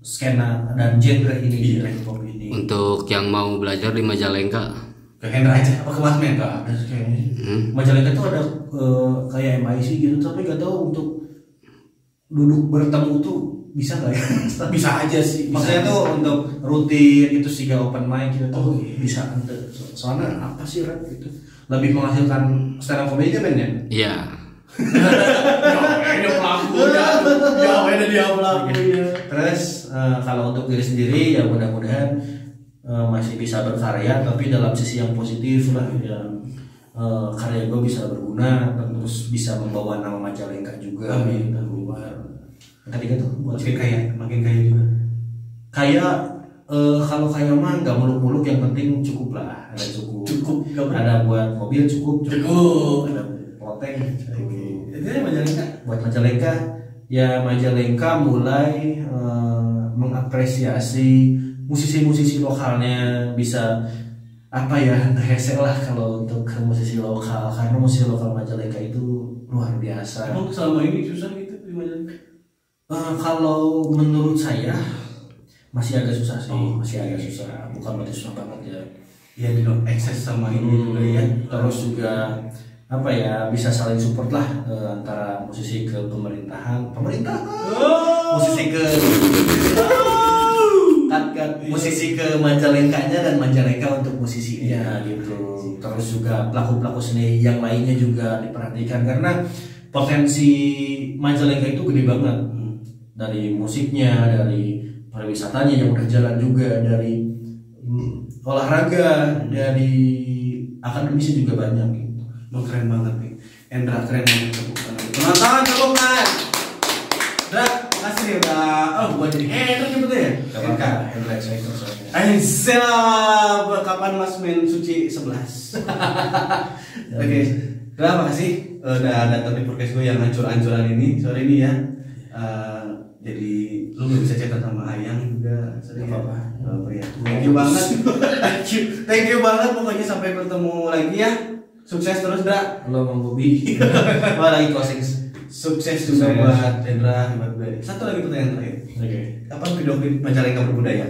Speaker 2: skena dan genre ini, hip hop ini.
Speaker 5: Untuk yang mau belajar di Majalengka,
Speaker 4: Ke Hendra aja, apa ke Mas Men?
Speaker 2: Enggak ada kayaknya. Majalengka tuh ada kayak MIC gitu, tapi nggak tahu untuk duduk bertemu tuh bisa nggak ya?
Speaker 4: Bisa aja sih.
Speaker 2: Maksudnya
Speaker 4: bisa.
Speaker 2: tuh untuk rutin itu sih gak open mic gitu tuh bisa ente. Soalnya apa sih rap gitu? Lebih menghasilkan stand up comedy kan ya?
Speaker 5: iya.
Speaker 4: Ada pelakunya. Ya, ada dia pelakunya.
Speaker 2: Terus kalau untuk diri sendiri ya mudah-mudahan masih bisa berkarya, tapi dalam sisi yang positif lah, yang karya gue bisa berguna, terus bisa membawa nama Majalengka juga.
Speaker 4: Amin.
Speaker 2: Keluar. Yang ketiga tuh buat
Speaker 4: Makin kaya juga.
Speaker 2: kayak kalau kayak mah nggak muluk-muluk, yang penting cukup lah, ada cukup.
Speaker 4: Cukup,
Speaker 2: Ada buat mobil cukup.
Speaker 4: Cukup.
Speaker 2: Ada ploteng cukup.
Speaker 4: Itu Majalengka.
Speaker 2: Buat Majalengka ya, Majalengka mulai mengapresiasi musisi-musisi lokalnya, bisa apa ya, hese lah kalau untuk musisi lokal, karena musisi lokal Majalengka itu luar biasa.
Speaker 4: Emang selama ini susah gitu di Majalengka?
Speaker 2: Kalau menurut saya masih agak susah sih, masih agak susah, bukan berarti susah banget ya.
Speaker 4: Ya di akses sama ini juga ya.
Speaker 2: Terus juga apa ya, bisa saling support lah antara musisi ke pemerintahan, musisi ke musisi ke Majalengkanya dan Majalengka untuk musisinya gitu. Terus juga pelaku-pelaku seni yang lainnya juga diperhatikan, karena potensi Majalengka itu gede banget, dari musiknya, dari pariwisatanya yang udah jalan juga, dari olahraga, dari akademisnya juga banyak gitu.
Speaker 4: Lo keren banget nih. Endra keren banget. Teman-teman, teman. Endra, makasih nih udah gua jadi Hendra gitu ya.
Speaker 2: Gak apa-apa, Hendra excited soalnya.
Speaker 4: Siap. Kapan Mas Men Suci 11? Oke. Terima kasih udah datang di podcast gue yang hancur-hancuran ini sore ini ya. Jadi lu gak bisa cerita sama Ayang juga.
Speaker 2: Gak apa-apa.
Speaker 4: Ya. Thank you banget. Thank you banget, pokoknya sampai ketemu lagi ya. Sukses terus, Dra.
Speaker 2: Lo Mang Bobi. Wah, lagi closing.
Speaker 4: Sukses juga buat Hendra. Satu lagi pertanyaan terakhir.
Speaker 2: Oke.
Speaker 4: Kapan video klip Majalengka Berbudaya?